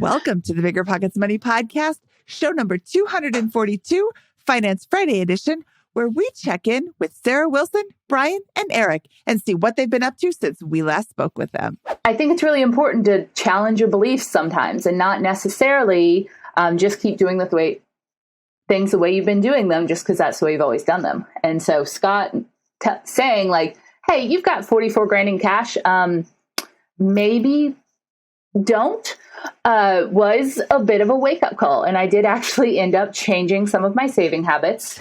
Welcome to the BiggerPockets Money Podcast, show number 242, Finance Friday edition, where we check in with Sarah Wilson, Brian, and Erik and see what they've been up to since we last spoke with them. I think it's really important to challenge your beliefs sometimes and not necessarily just keep doing things the way you've been doing them just because that's the way you've always done them. And so Scott saying like, hey, you've got 44 grand in cash, maybe don't, was a bit of a wake-up call. And I did actually end up changing some of my saving habits.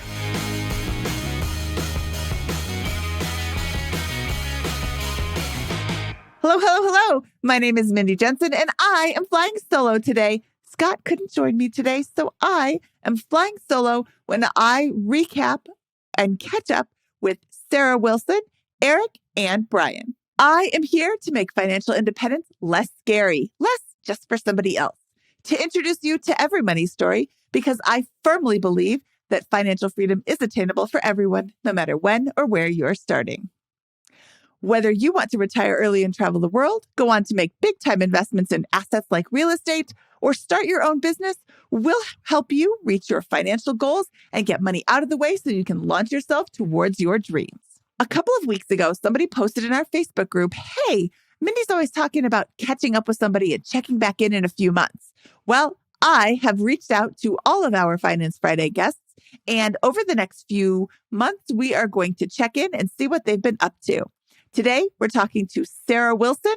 Hello. My name is Mindy Jensen, and I am flying solo today. Scott couldn't join me today, so I am flying solo when I recap and catch up with Sarah Wilson, Erik, and Brian. I am here to make financial independence less scary, less just for somebody else, to introduce you to every money story, because I firmly believe that financial freedom is attainable for everyone, no matter when or where you're starting. Whether you want to retire early and travel the world, go on to make big-time investments in assets like real estate, or start your own business, we'll help you reach your financial goals and get money out of the way so you can launch yourself towards your dreams. A couple of weeks ago, somebody posted in our Facebook group, hey, Mindy's always talking about catching up with somebody and checking back in a few months. Well, I have reached out to all of our Finance Friday guests, and over the next few months, we are going to check in and see what they've been up to. Today, we're talking to Sarah Wilson,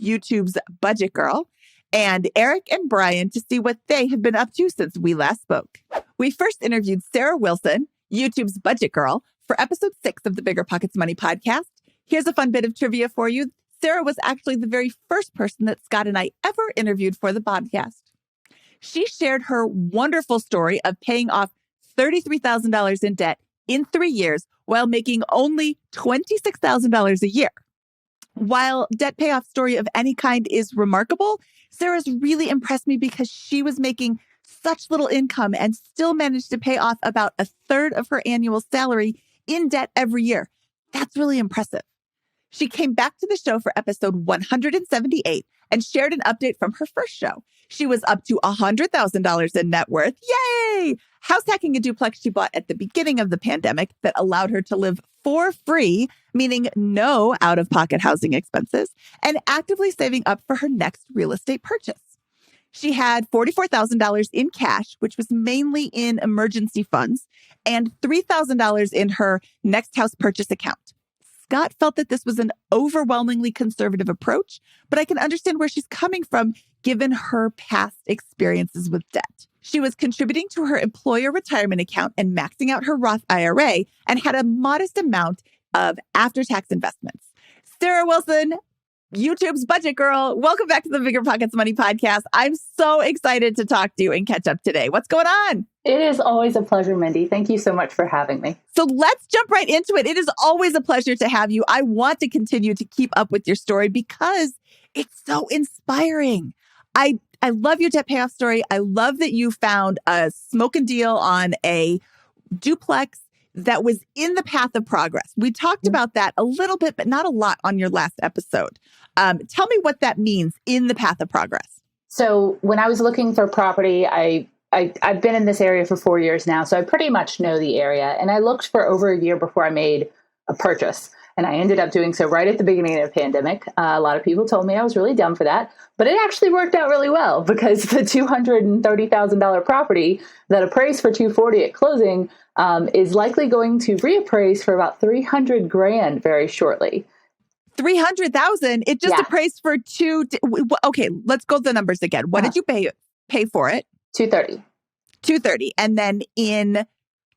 YouTube's budget girl, and Erik and Brian to see what they have been up to since we last spoke. We first interviewed Sarah Wilson, YouTube's budget girl, for episode 6 of the BiggerPockets Money Podcast. Here's a fun bit of trivia for you. Sarah was actually the very first person that Scott and I ever interviewed for the podcast. She shared her wonderful story of paying off $33,000 in debt in 3 years while making only $26,000 a year. While debt payoff story of any kind is remarkable, Sarah's really impressed me because she was making such little income and still managed to pay off about a third of her annual salary in debt every year. That's really impressive. She came back to the show for episode 178 and shared an update from her first show. She was up to $100,000 in net worth. Yay! House hacking a duplex she bought at the beginning of the pandemic that allowed her to live for free, meaning no out-of-pocket housing expenses, and actively saving up for her next real estate purchase. She had $44,000 in cash, which was mainly in emergency funds, and $3,000 in her next house purchase account. Scott felt that this was an overwhelmingly conservative approach, but I can understand where she's coming from given her past experiences with debt. She was contributing to her employer retirement account and maxing out her Roth IRA and had a modest amount of after-tax investments. Sarah Wilson, YouTube's budget girl, welcome back to the BiggerPockets Money Podcast. I'm so excited to talk to you and catch up today. What's going on? It is always a pleasure, Mindy. Thank you so much for having me. So let's jump right into it. It is always a pleasure to have you. I want to continue to keep up with your story because it's so inspiring. I love your debt payoff story. I love that you found a smoking deal on a duplex that was in the path of progress. We talked about that a little bit, but not a lot on your last episode. Tell me what that means, in the path of progress. So when I was looking for property, I've been in this area for 4 years now, so I pretty much know the area. And I looked for over a year before I made a purchase. And I ended up doing so right at the beginning of the pandemic. A lot of people told me I was really dumb for that, but it actually worked out really well because the $230,000 property that appraised for $240,000 at closing is likely going to reappraise for about $300,000 very shortly. $300,000? It just appraised for okay, let's go the numbers again. What did you pay for it? $230,000. And then in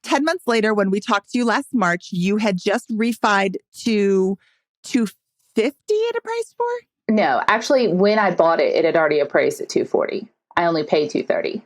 10 months later, when we talked to you last March, you had just refied to $250,000 it appraised for? No, actually, when I bought it, it had already appraised at $240,000. I only paid $230,000.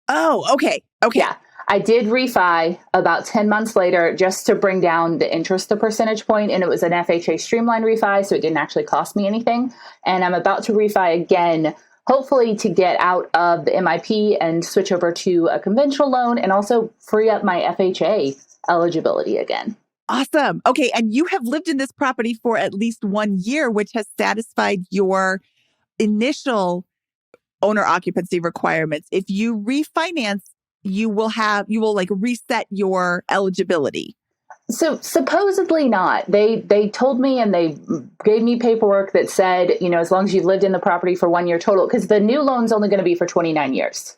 Oh, okay. Yeah. I did refi about 10 months later just to bring down the interest a percentage point, and it was an FHA streamlined refi, so it didn't actually cost me anything. And I'm about to refi again, hopefully to get out of the MIP and switch over to a conventional loan and also free up my FHA eligibility again. Awesome. Okay. And you have lived in this property for at least 1 year, which has satisfied your initial owner occupancy requirements. If you refinance, you will like reset your eligibility. So supposedly not. They told me, and they gave me paperwork that said, as long as you've lived in the property for 1 year total, because the new loan's only going to be for 29 years.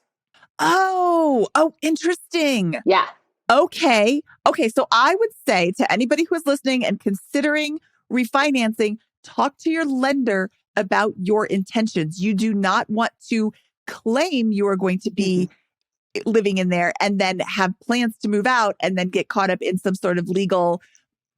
Oh, interesting. Yeah. Okay. So I would say to anybody who is listening and considering refinancing, talk to your lender about your intentions. You do not want to claim you are going to be living in there and then have plans to move out and then get caught up in some sort of legal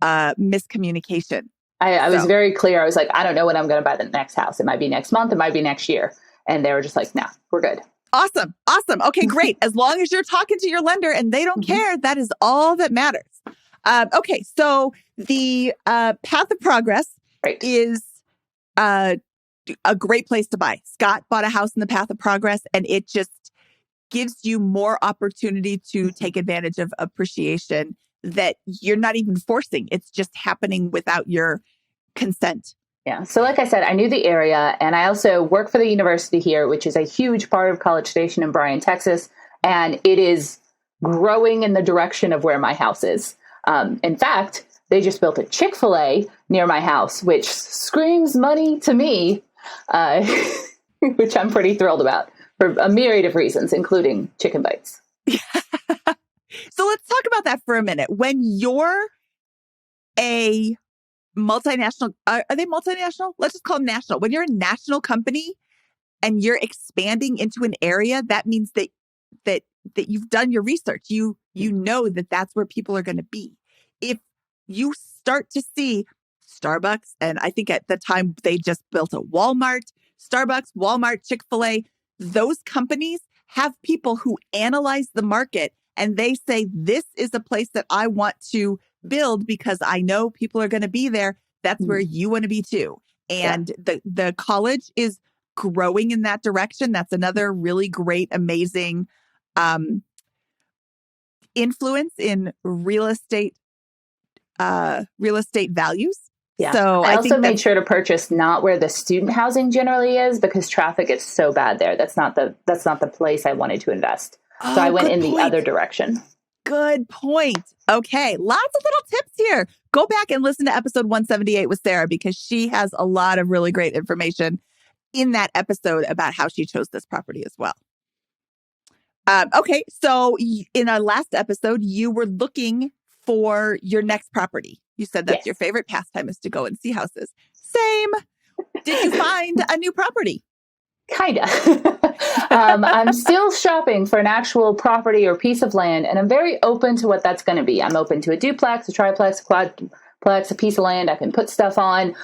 miscommunication. I was very clear. I was like, I don't know when I'm going to buy the next house. It might be next month. It might be next year. And they were just like, no, we're good. Awesome. Okay, great. As long as you're talking to your lender and they don't care, that is all that matters. Okay, so the Path of Progress is a great place to buy. Scott bought a house in the Path of Progress, and it just gives you more opportunity to take advantage of appreciation that you're not even forcing. It's just happening without your consent. Yeah. So like I said, I knew the area, and I also work for the university here, which is a huge part of College Station in Bryan, Texas. And it is growing in the direction of where my house is. In fact, they just built a Chick-fil-A near my house, which screams money to me, which I'm pretty thrilled about for a myriad of reasons, including chicken bites. So let's talk about that for a minute. When you're a multinational, are they multinational? Let's just call them national. When you're a national company and you're expanding into an area, that means that you've done your research. You know that that's where people are going to be. If you start to see Starbucks, and I think at the time they just built a Walmart, Starbucks, Walmart, Chick-fil-A, those companies have people who analyze the market and they say, this is a place that I want to build because I know people are going to be there. That's where you want to be too. And the college is growing in that direction. That's another really great, amazing influence in real estate values. Yeah. So I also think made sure to purchase not where the student housing generally is, because traffic is so bad there. That's not the place I wanted to invest. So I went in the other direction. Good point. Okay. Lots of little tips here. Go back and listen to episode 178 with Sarah, because she has a lot of really great information in that episode about how she chose this property as well. Okay. So in our last episode, you were looking for your next property. You said that's your favorite pastime is to go and see houses. Same. Did you find a new property? Kind of. I'm still shopping for an actual property or piece of land, and I'm very open to what that's going to be. I'm open to a duplex, a triplex, a quadplex, a piece of land I can put stuff on.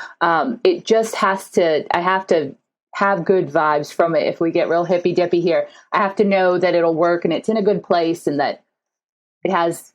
It just I have to have good vibes from it. If we get real hippy dippy here, I have to know that it'll work and it's in a good place and that it has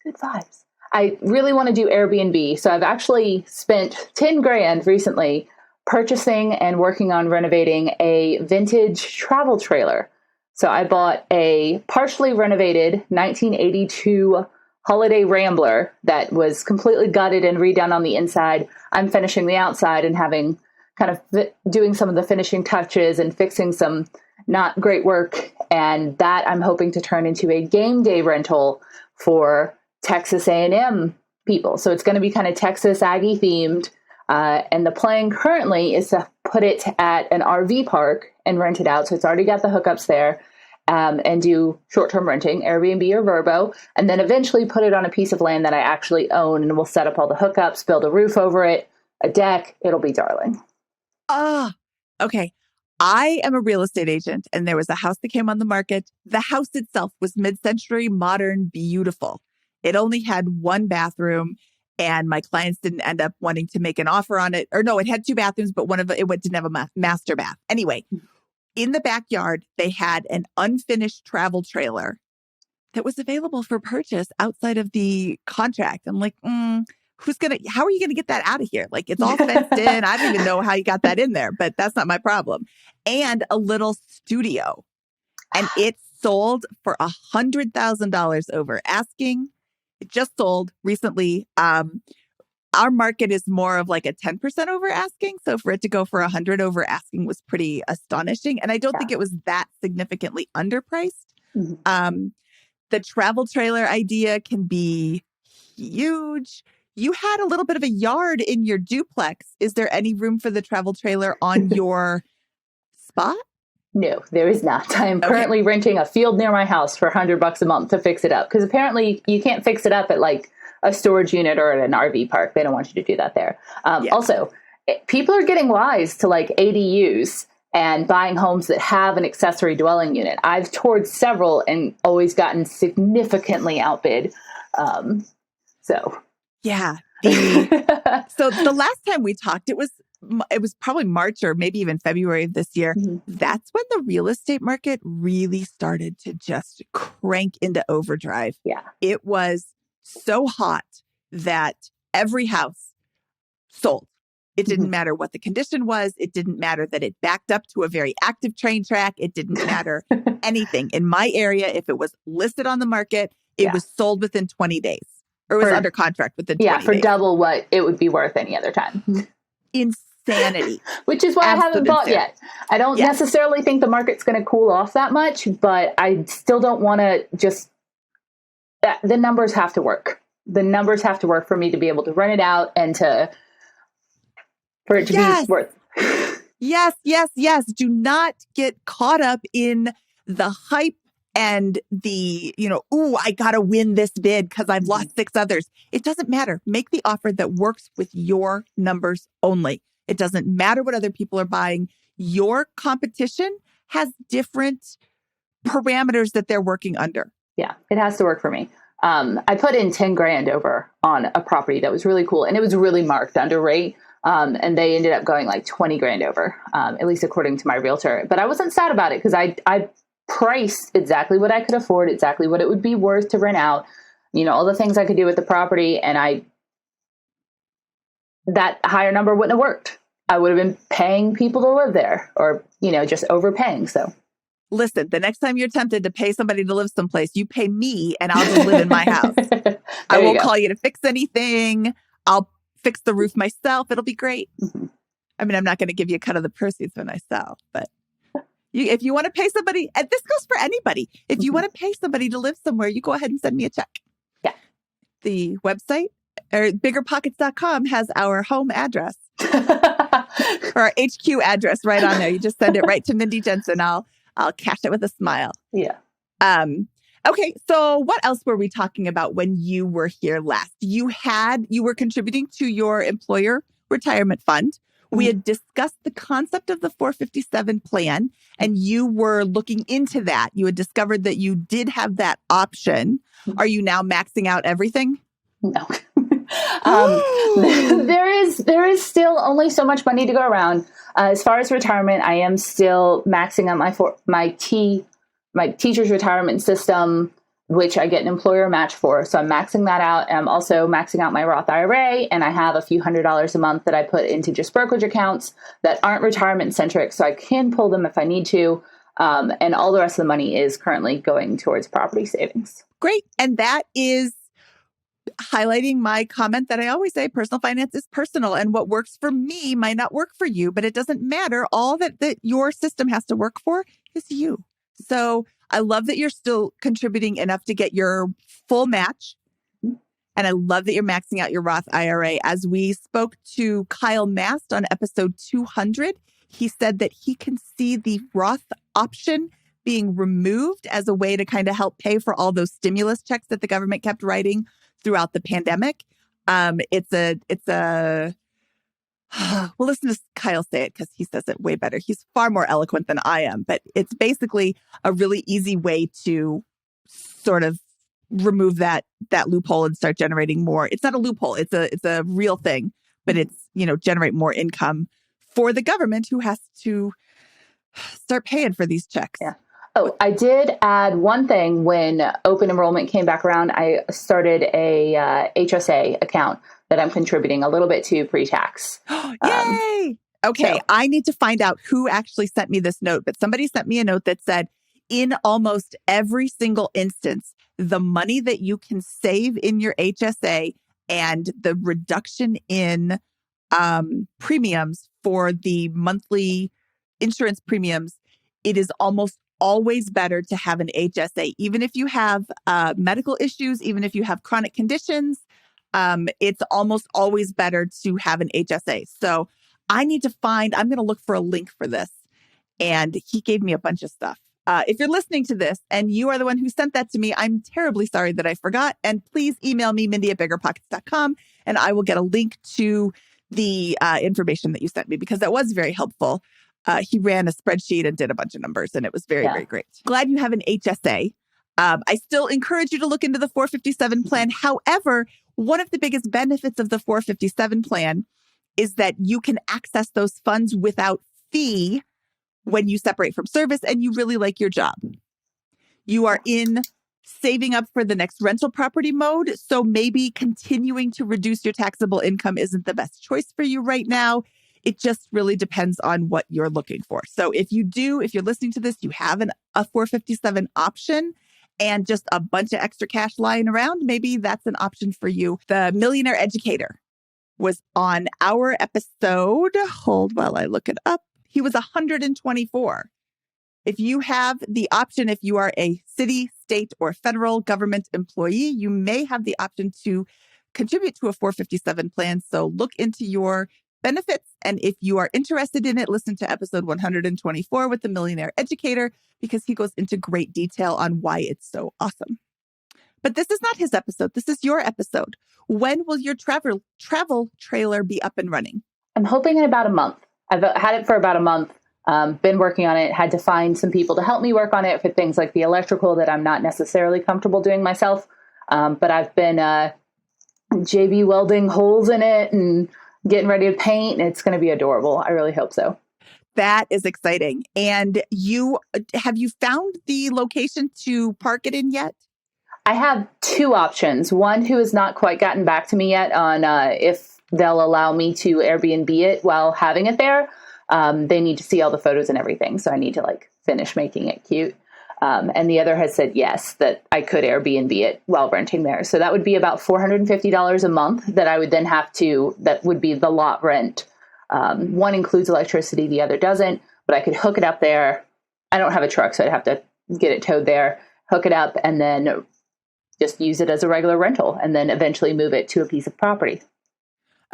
good vibes. I really want to do Airbnb. So I've actually spent 10 grand recently purchasing and working on renovating a vintage travel trailer. So I bought a partially renovated 1982 Holiday Rambler that was completely gutted and redone on the inside. I'm finishing the outside and having kind of doing some of the finishing touches and fixing some not great work. And that I'm hoping to turn into a game day rental for Texas A&M people. So it's going to be kind of Texas Aggie themed. And the plan currently is to put it at an RV park and rent it out. So it's already got the hookups there, and do short-term renting, Airbnb or Vrbo, and then eventually put it on a piece of land that I actually own, and we'll set up all the hookups, build a roof over it, a deck. It'll be darling. Okay. I am a real estate agent, and there was a house that came on the market. The house itself was mid-century, modern, beautiful. It only had one bathroom, and my clients didn't end up wanting to make an offer on it. Or no, it had two bathrooms, but one of it didn't have a master bath. Anyway, in the backyard, they had an unfinished travel trailer that was available for purchase outside of the contract. I'm like, how are you going to get that out of here? Like, it's all fenced in. I don't even know how you got that in there, but that's not my problem. And a little studio. And it sold for $100,000 over asking. It just sold recently. Our market is more of like a 10% over asking. So for it to go for 100 over asking was pretty astonishing. And I don't think it was that significantly underpriced. Mm-hmm. The travel trailer idea can be huge. You had a little bit of a yard in your duplex. Is there any room for the travel trailer on your spot? No, there is not. I am currently renting a field near my house for $100 a month to fix it up. Because apparently you can't fix it up at like a storage unit or at an RV park. They don't want you to do that there. Also, people are getting wise to like ADUs and buying homes that have an accessory dwelling unit. I've toured several and always gotten significantly outbid. Yeah. So the last time we talked, it was probably March or maybe even February of this year. Mm-hmm. That's when the real estate market really started to just crank into overdrive. Yeah. It was so hot that every house sold. It didn't matter what the condition was. It didn't matter that it backed up to a very active train track. It didn't matter anything. In my area, if it was listed on the market, it was sold within 20 days or was under contract within 20 days. Yeah, for double what it would be worth any other time. Insanity. Which is why I haven't bought yet. I don't necessarily think the market's going to cool off that much, but I still don't want to just... The numbers have to work. The numbers have to work for me to be able to rent it out and for it to be worth. Yes. Do not get caught up in the hype and the, I got to win this bid because I've lost 6 others. It doesn't matter. Make the offer that works with your numbers only. It doesn't matter what other people are buying. Your competition has different parameters that they're working under. Yeah, it has to work for me. I put in 10 grand over on a property that was really cool and it was really marked under rate. And they ended up going like 20 grand over, at least according to my realtor. But I wasn't sad about it because I priced exactly what I could afford, exactly what it would be worth to rent out, all the things I could do with the property. And that higher number wouldn't have worked. I would have been paying people to live there or, just overpaying. So listen, the next time you're tempted to pay somebody to live someplace, you pay me and I'll just live in my house. I won't call you to fix anything. I'll fix the roof myself. It'll be great. Mm-hmm. I mean, I'm not going to give you a cut of the proceeds when I sell, but if you want to pay somebody, and this goes for anybody, if you want to pay somebody to live somewhere, you go ahead and send me a check. Yeah. The website or BiggerPockets.com has our home address or our HQ address right on there. You just send it right to Mindy Jensen. I'll cash it with a smile. Yeah. Okay, so what else were we talking about when you were here last? You were contributing to your employer retirement fund. We had discussed the concept of the 457 plan, and you were looking into that. You had discovered that you did have that option. Are you now maxing out everything? No. There is still only so much money to go around. As far as retirement, I am still maxing out my teacher's retirement system, which I get an employer match for. So I'm maxing that out. And I'm also maxing out my Roth IRA. And I have a few $100s a month that I put into just brokerage accounts that aren't retirement centric. So I can pull them if I need to. And all the rest of the money is currently going towards property savings. Great. And that is highlighting my comment that I always say, personal finance is personal. And what works for me might not work for you, but it doesn't matter. All that your system has to work for is you. So I love that you're still contributing enough to get your full match. And I love that you're maxing out your Roth IRA. As we spoke to Kyle Mast on episode 200, he said that he can see the Roth option being removed as a way to kind of help pay for all those stimulus checks that the government kept writing throughout the pandemic. Well, listen to Kyle say it because he says it way better. He's far more eloquent than I am, but it's basically a really easy way to sort of remove that loophole and start generating more. It's not a loophole. It's a real thing, but it's, generate more income for the government who has to start paying for these checks. Yeah. Oh, I did add one thing when open enrollment came back around. I started a HSA account that I'm contributing a little bit to pre-tax. Yay! Okay, so I need to find out who actually sent me this note, but somebody sent me a note that said, in almost every single instance, the money that you can save in your HSA and the reduction in premiums for the monthly insurance premiums, it is almost always better to have an HSA. Even if you have medical issues, even if you have chronic conditions, it's almost always better to have an HSA. So I'm going to look for a link for this. And he gave me a bunch of stuff. If you're listening to this and you are the one who sent that to me, I'm terribly sorry that I forgot. And please email me, Mindy@BiggerPockets.com, and I will get a link to the information that you sent me because that was very helpful. He ran a spreadsheet and did a bunch of numbers, and it was very, very great. Glad you have an HSA. I still encourage you to look into the 457 plan. However, one of the biggest benefits of the 457 plan is that you can access those funds without fee when you separate from service and you really like your job. You are in saving up for the next rental property mode. So maybe continuing to reduce your taxable income isn't the best choice for you right now. It just really depends on what you're looking for. So if you're listening to this, you have a 457 option and just a bunch of extra cash lying around, maybe that's an option for you. The Millionaire Educator was on our episode. Hold while I look it up. He was 124. If you have the option, if you are a city, state, or federal government employee, you may have the option to contribute to a 457 plan. So look into your benefits. And if you are interested in it, listen to episode 124 with the Millionaire Educator, because he goes into great detail on why it's so awesome. But this is not his episode. This is your episode. When will your travel trailer be up and running? I'm hoping in about a month. I've had it for about a month, been working on it, had to find some people to help me work on it for things like the electrical that I'm not necessarily comfortable doing myself. But I've been JB welding holes in it and getting ready to paint, and it's going to be adorable. I really hope so. That is exciting. And have you found the location to park it in yet? I have two options. One who has not quite gotten back to me yet on if they'll allow me to Airbnb it while having it there. They need to see all the photos and everything. So I need to finish making it cute. And the other has said yes, that I could Airbnb it while renting there. So that would be about $450 a month that I would then that would be the lot rent. One includes electricity, the other doesn't, but I could hook it up there. I don't have a truck, so I'd have to get it towed there, hook it up, and then just use it as a regular rental, and then eventually move it to a piece of property.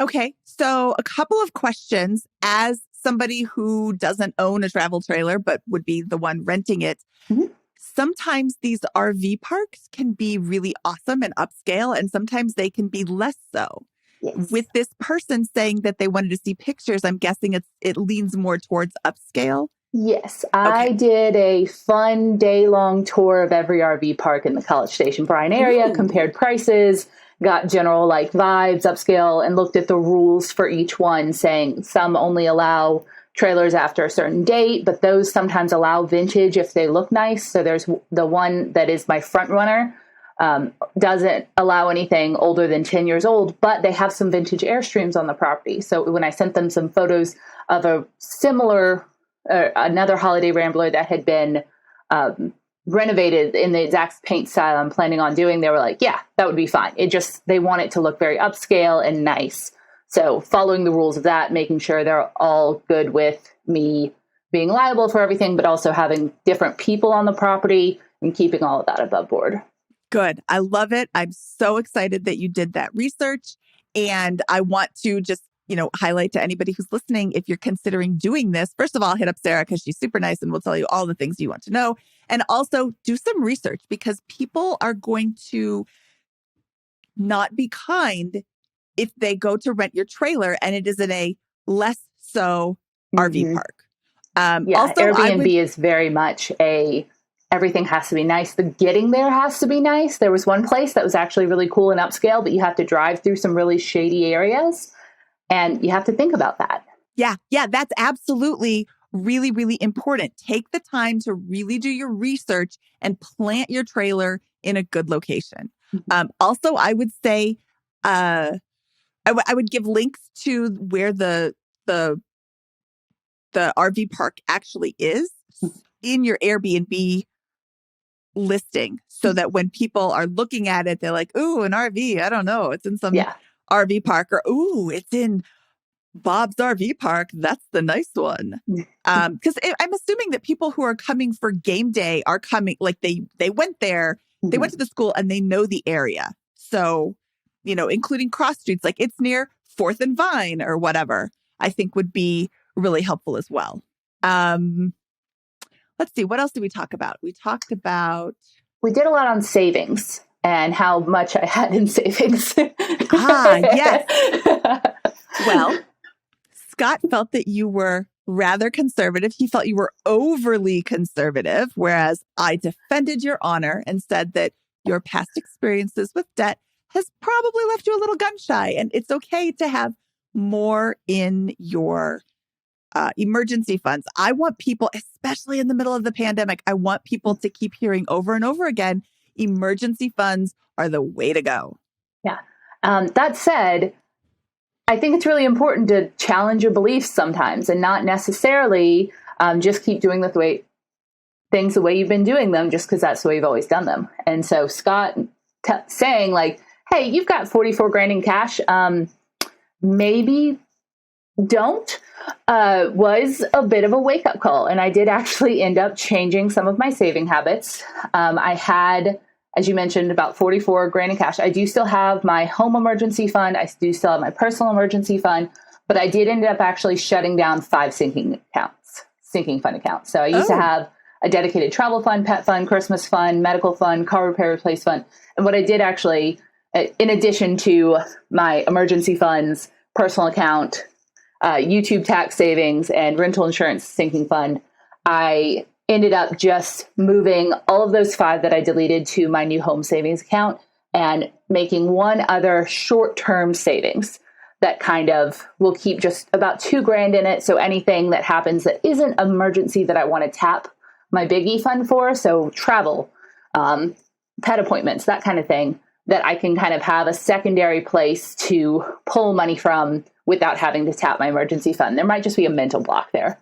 Okay. So a couple of questions as somebody who doesn't own a travel trailer, but would be the one renting it. Mm-hmm. Sometimes these RV parks can be really awesome and upscale, and sometimes they can be less so. Yes. With this person saying that they wanted to see pictures, I'm guessing it leans more towards upscale. Yes, I did a fun day-long tour of every RV park in the College Station Bryan area, compared prices, got general vibes, upscale, and looked at the rules for each one, saying some only allow trailers after a certain date, but those sometimes allow vintage if they look nice. So there's the one that is my front runner, doesn't allow anything older than 10 years old, but they have some vintage Airstreams on the property. So when I sent them some photos of a similar another Holiday Rambler that had been renovated in the exact paint style I'm planning on doing, they were like, yeah, that would be fine. They want it to look very upscale and nice. So following the rules of that, making sure they're all good with me being liable for everything, but also having different people on the property and keeping all of that above board. Good. I love it. I'm so excited that you did that research. And I want to just highlight to anybody who's listening, if you're considering doing this, first of all, hit up Sarah because she's super nice and will tell you all the things you want to know. And also do some research, because people are going to not be kind if they go to rent your trailer and it is in a less so RV park. Also, Airbnb is very much everything has to be nice. The getting there has to be nice. There was one place that was actually really cool and upscale, but you have to drive through some really shady areas. And you have to think about that. Yeah, that's absolutely really, really important. Take the time to really do your research and plant your trailer in a good location. Mm-hmm. Also, I would say I would give links to where the RV park actually is in your Airbnb listing, so that when people are looking at it, they're like, ooh, an RV, I don't know. It's in some RV park, or, ooh, it's in Bob's RV park. That's the nice one. Because I'm assuming that people who are coming for game day are coming, like they went there, they went to the school and they know the area. So, including cross streets, like it's near 4th and Vine or whatever, I think would be really helpful as well. Let's see, what else did we talk about? We did a lot on savings and how much I had in savings. Yes. Well, Scott felt that you were rather conservative. He felt you were overly conservative, whereas I defended your honor and said that your past experiences with debt has probably left you a little gun shy, and it's okay to have more in your emergency funds. I want people, especially in the middle of the pandemic, I want people to keep hearing over and over again, emergency funds are the way to go. Yeah. That said, I think it's really important to challenge your beliefs sometimes and not necessarily just keep doing things the way you've been doing them just because that's the way you've always done them. And so Scott saying like, hey, you've got 44 grand in cash, maybe don't, was a bit of a wake-up call. And I did actually end up changing some of my saving habits. I had, as you mentioned, about 44 grand in cash. I do still have my home emergency fund. I do still have my personal emergency fund, but I did end up actually shutting down 5 sinking fund accounts. So I used to have a dedicated travel fund, pet fund, Christmas fund, medical fund, car repair replace fund. And what I did actually, in addition to my emergency funds, personal account, YouTube tax savings, and rental insurance sinking fund, I ended up just moving all of those 5 that I deleted to my new home savings account and making one other short-term savings that kind of will keep just about 2 grand in it. So anything that happens that isn't an emergency that I want to tap my biggie fund for, so travel, pet appointments, that kind of thing, that I can kind of have a secondary place to pull money from without having to tap my emergency fund. There might just be a mental block there.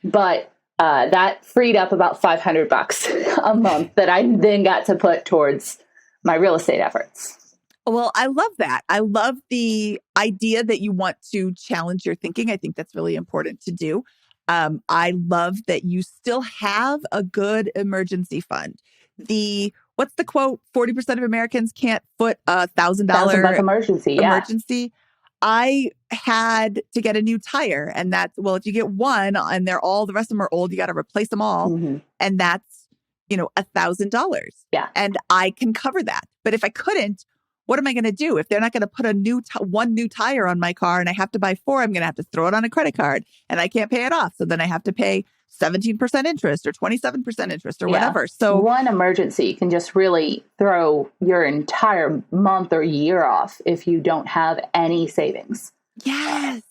But that freed up about $500 a month that I then got to put towards my real estate efforts. Well, I love that. I love the idea that you want to challenge your thinking. I think that's really important to do. I love that you still have a good emergency fund. What's the quote? 40% of Americans can't foot $1,000 emergency. Emergency. I had to get a new tire, and that's, well, if you get one and the rest of them are old, you got to replace them all. And that's, $1,000. Yeah. And I can cover that. But if I couldn't, what am I going to do? If they're not going to put one new tire on my car and I have to buy 4, I'm going to have to throw it on a credit card and I can't pay it off. So then I have to pay 17% interest or 27% interest or whatever. So one emergency can just really throw your entire month or year off if you don't have any savings. Yes.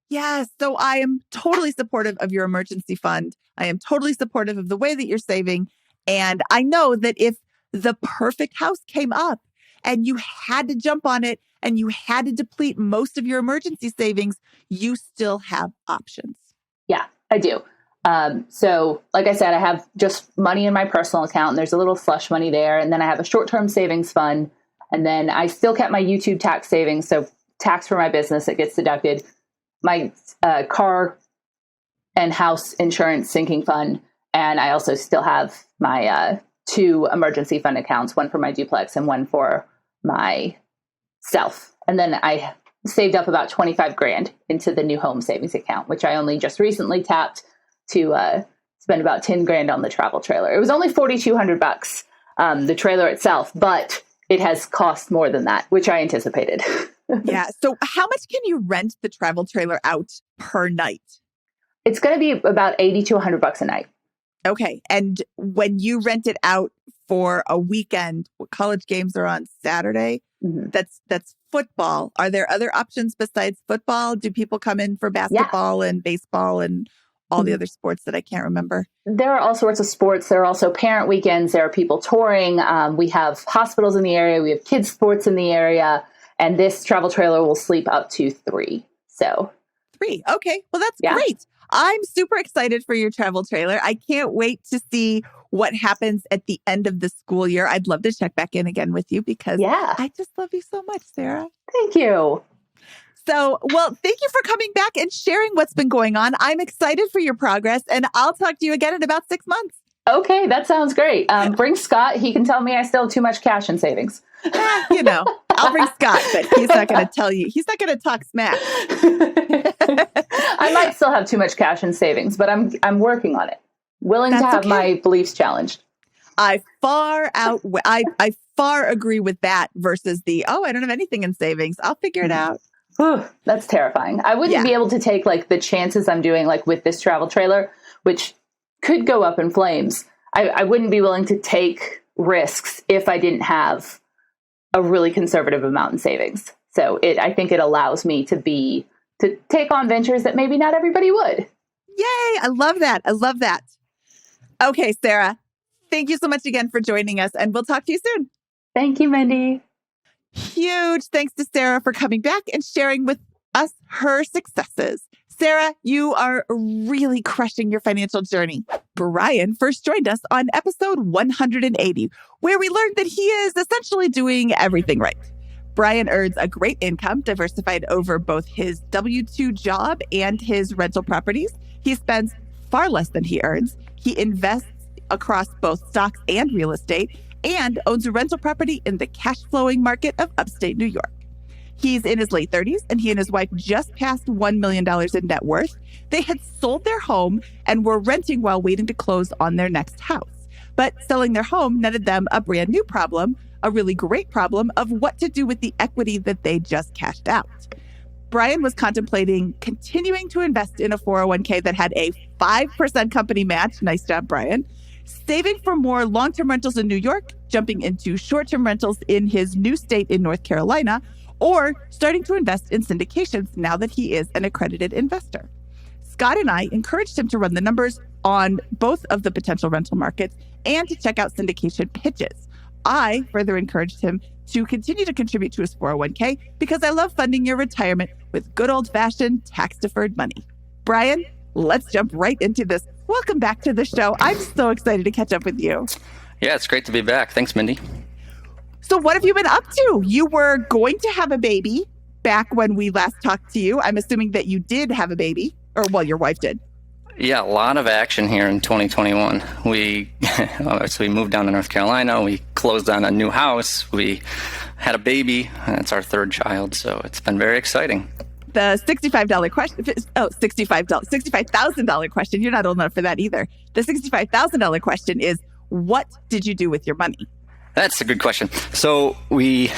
Yes. So I am totally supportive of your emergency fund. I am totally supportive of the way that you're saving. And I know that if the perfect house came up and you had to jump on it and you had to deplete most of your emergency savings, you still have options. Yeah, I do. So like I said, I have just money in my personal account and there's a little flush money there. And then I have a short-term savings fund. And then I still kept my YouTube tax savings. So tax for my business that gets deducted, my car and house insurance sinking fund. And I also still have my 2 emergency fund accounts, one for my duplex and one for myself. And then I saved up about 25 grand into the new home savings account, which I only just recently tapped to spend about 10 grand on the travel trailer. It was only $4,200, the trailer itself, but it has cost more than that, which I anticipated. Yeah. So how much can you rent the travel trailer out per night? It's going to be about $80 to $100 a night. Okay. And when you rent it out for a weekend, college games are on Saturday. That's football. Are there other options besides football? Do people come in for basketball and baseball and all the other sports that I can't remember? There are all sorts of sports. There are also parent weekends. There are people touring. We have hospitals in the area. We have kids sports in the area. And this travel trailer will sleep up to 3. So 3. Okay. Well, that's great. I'm super excited for your travel trailer. I can't wait to see what happens at the end of the school year. I'd love to check back in again with you because I just love you so much, Sarah. Thank you. So, well, thank you for coming back and sharing what's been going on. I'm excited for your progress, and I'll talk to you again in about 6 months. Okay, that sounds great. Bring Scott. He can tell me I still have too much cash in savings. I'll bring Scott, but he's not going to tell you. He's not going to talk smack. I might still have too much cash in savings, but I'm working on it. Willing to have my beliefs challenged. I far agree with that versus I don't have anything in savings. I'll figure it out. Whew, that's terrifying. I wouldn't be able to take like the chances I'm doing like with this travel trailer, which could go up in flames. I wouldn't be willing to take risks if I didn't have a really conservative amount in savings. So I think it allows me to take on ventures that maybe not everybody would. Yay. I love that. I love that. Okay, Sarah, thank you so much again for joining us, and we'll talk to you soon. Thank you, Mindy. Huge thanks to Sarah for coming back and sharing with us her successes. Sarah, you are really crushing your financial journey. Brian first joined us on episode 180, where we learned that he is essentially doing everything right. Brian earns a great income diversified over both his W-2 job and his rental properties. He spends far less than he earns. He invests across both stocks and real estate and owns a rental property in the cash-flowing market of upstate New York. He's in his late 30s, and he and his wife just passed $1 million in net worth. They had sold their home and were renting while waiting to close on their next house. But selling their home netted them a brand new problem, a really great problem of what to do with the equity that they just cashed out. Brian was contemplating continuing to invest in a 401k that had a 5% company match. Nice job, Brian. Saving for more long-term rentals in New York, jumping into short-term rentals in his new state in North Carolina, or starting to invest in syndications now that he is an accredited investor. Scott and I encouraged him to run the numbers on both of the potential rental markets and to check out syndication pitches. I further encouraged him to continue to contribute to his 401k because I love funding your retirement with good old-fashioned tax-deferred money. Brian, let's jump right into this. Welcome back to the show. I'm so excited to catch up with you. Yeah, it's great to be back. Thanks, Mindy. So what have you been up to? You were going to have a baby back when we last talked to you. I'm assuming that you did have a baby, or well, your wife did. Yeah, a lot of action here in 2021. We moved down to North Carolina. We closed on a new house. We had a baby, and it's our third child, so it's been very exciting. The $65 question. $65,000 question. You're not old enough for that either. The $65,000 question is, what did you do with your money? That's a good question. So we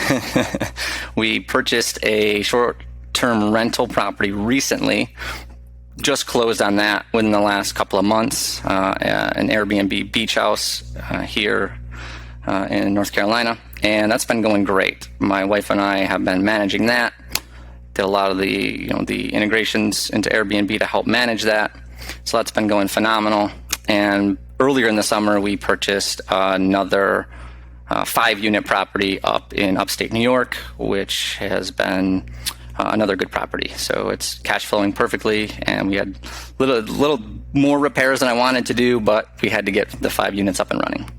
purchased a short-term rental property recently. Just closed on that within the last couple of months. An Airbnb beach house here in North Carolina, and that's been going great. My wife and I have been managing that. Did a lot of the integrations into Airbnb to help manage that. So that's been going phenomenal. And earlier in the summer, we purchased another 5-unit property up in upstate New York, which has been another good property. So it's cash flowing perfectly, and we had little more repairs than I wanted to do, but we had to get the 5 units up and running.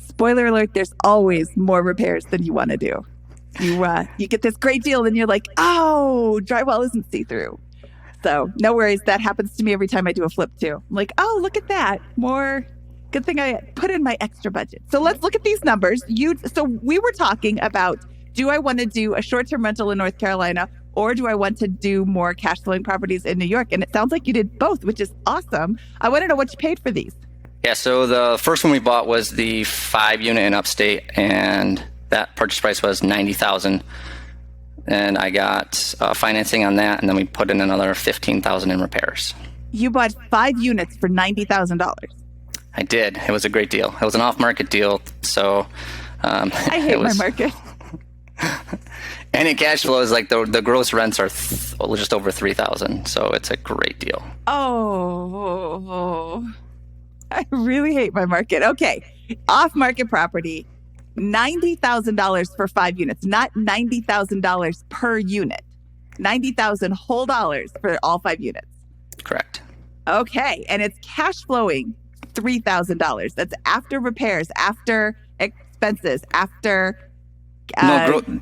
Spoiler alert, there's always more repairs than you want to do. You get this great deal, and you're like, oh, drywall isn't see-through. So no worries. That happens to me every time I do a flip too. I'm like, oh, look at that. More. Good thing I put in my extra budget. So let's look at these numbers. So we were talking about, do I want to do a short-term rental in North Carolina, or do I want to do more cash flowing properties in New York? And it sounds like you did both, which is awesome. I want to know what you paid for these. Yeah, so the first one we bought was the 5-unit in upstate, and that purchase price was $90,000. And I got financing on that, and then we put in another $15,000 in repairs. You bought 5 units for $90,000. I did. It was a great deal. It was an off-market deal, so I hate my market. And it cash flows, like the gross rents are just over $3,000, so it's a great deal. Oh, I really hate my market. Okay, off-market property, $90,000 for 5 units, not $90,000 per unit. $90,000 whole dollars for all 5 units. Correct. Okay, and it's cash flowing $3,000. That's after repairs, after expenses, after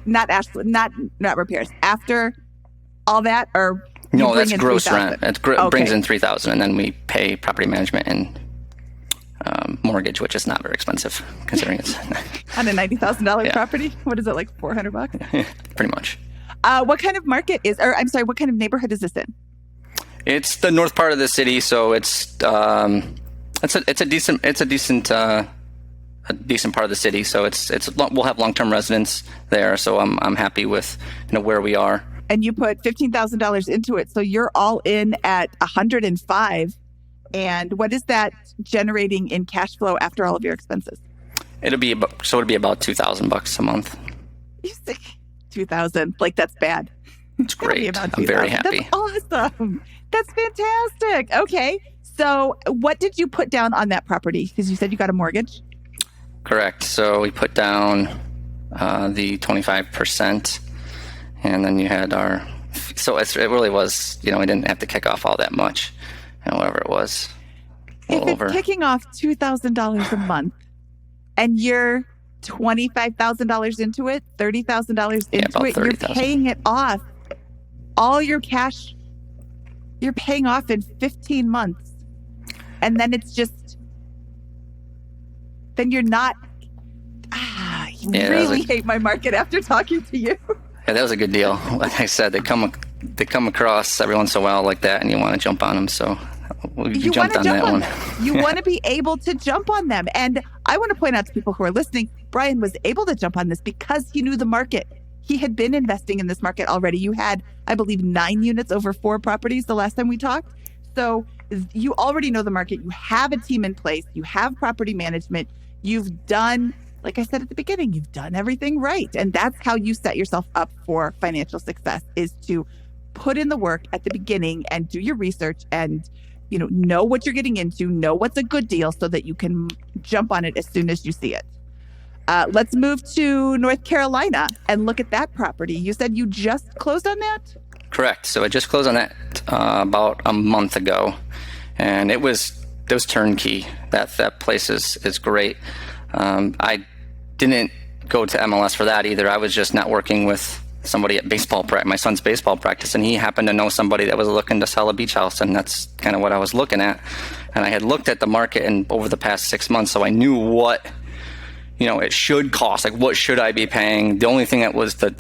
not repairs, after all that, or No, bring that's in gross 3,000? rent. It brings in $3,000, and then we pay property management and mortgage, which is not very expensive considering it's On a $90,000 Yeah. property. What is it, like $400? pretty much. What kind of market what kind of neighborhood is this in? It's the north part of the city, so it's a decent part of the city. So we'll have long-term residents there. So I'm happy with where we are. And you put $15,000 into it, so you're all in at 105. And what is that generating in cash flow after all of your expenses? It'll be about $2,000 a month. You say 2,000, like that's bad. It's great. I'm very happy. That's awesome. That's fantastic. Okay. So what did you put down on that property? Because you said you got a mortgage. Correct. So we put down the 25%, and then you had it really was, we didn't have to kick off all that much, whatever it was. If it's kicking off $2,000 a month and you're $25,000 into it, $30,000 into it, you're paying it off. All your cash, you're paying off in 15 months. And then it's just, then you're not, I really hate my market after talking to you. Yeah, that was a good deal. Like I said, they come across every once in a while like that, and you want to jump on them. So we jumped on that one. You want to be able to jump on them. And I want to point out to people who are listening, Brian was able to jump on this because he knew the market. He had been investing in this market already. You had, I believe, 9 units over 4 properties the last time we talked. So you already know the market. You have a team in place. You have property management. You've done, like I said at the beginning, you've done everything right. And that's how you set yourself up for financial success, is to put in the work at the beginning and do your research and know what you're getting into, know what's a good deal so that you can jump on it as soon as you see it. Let's move to North Carolina and look at that property. You said you just closed on that? Correct. So I just closed on that about a month ago, and it was turnkey. That place is great. I didn't go to MLS for that either. I was just networking with somebody at my son's baseball practice, and he happened to know somebody that was looking to sell a beach house, and that's kind of what I was looking at. And I had looked at the market over the past 6 months, so I knew what it should cost. Like, what should I be paying? The only thing that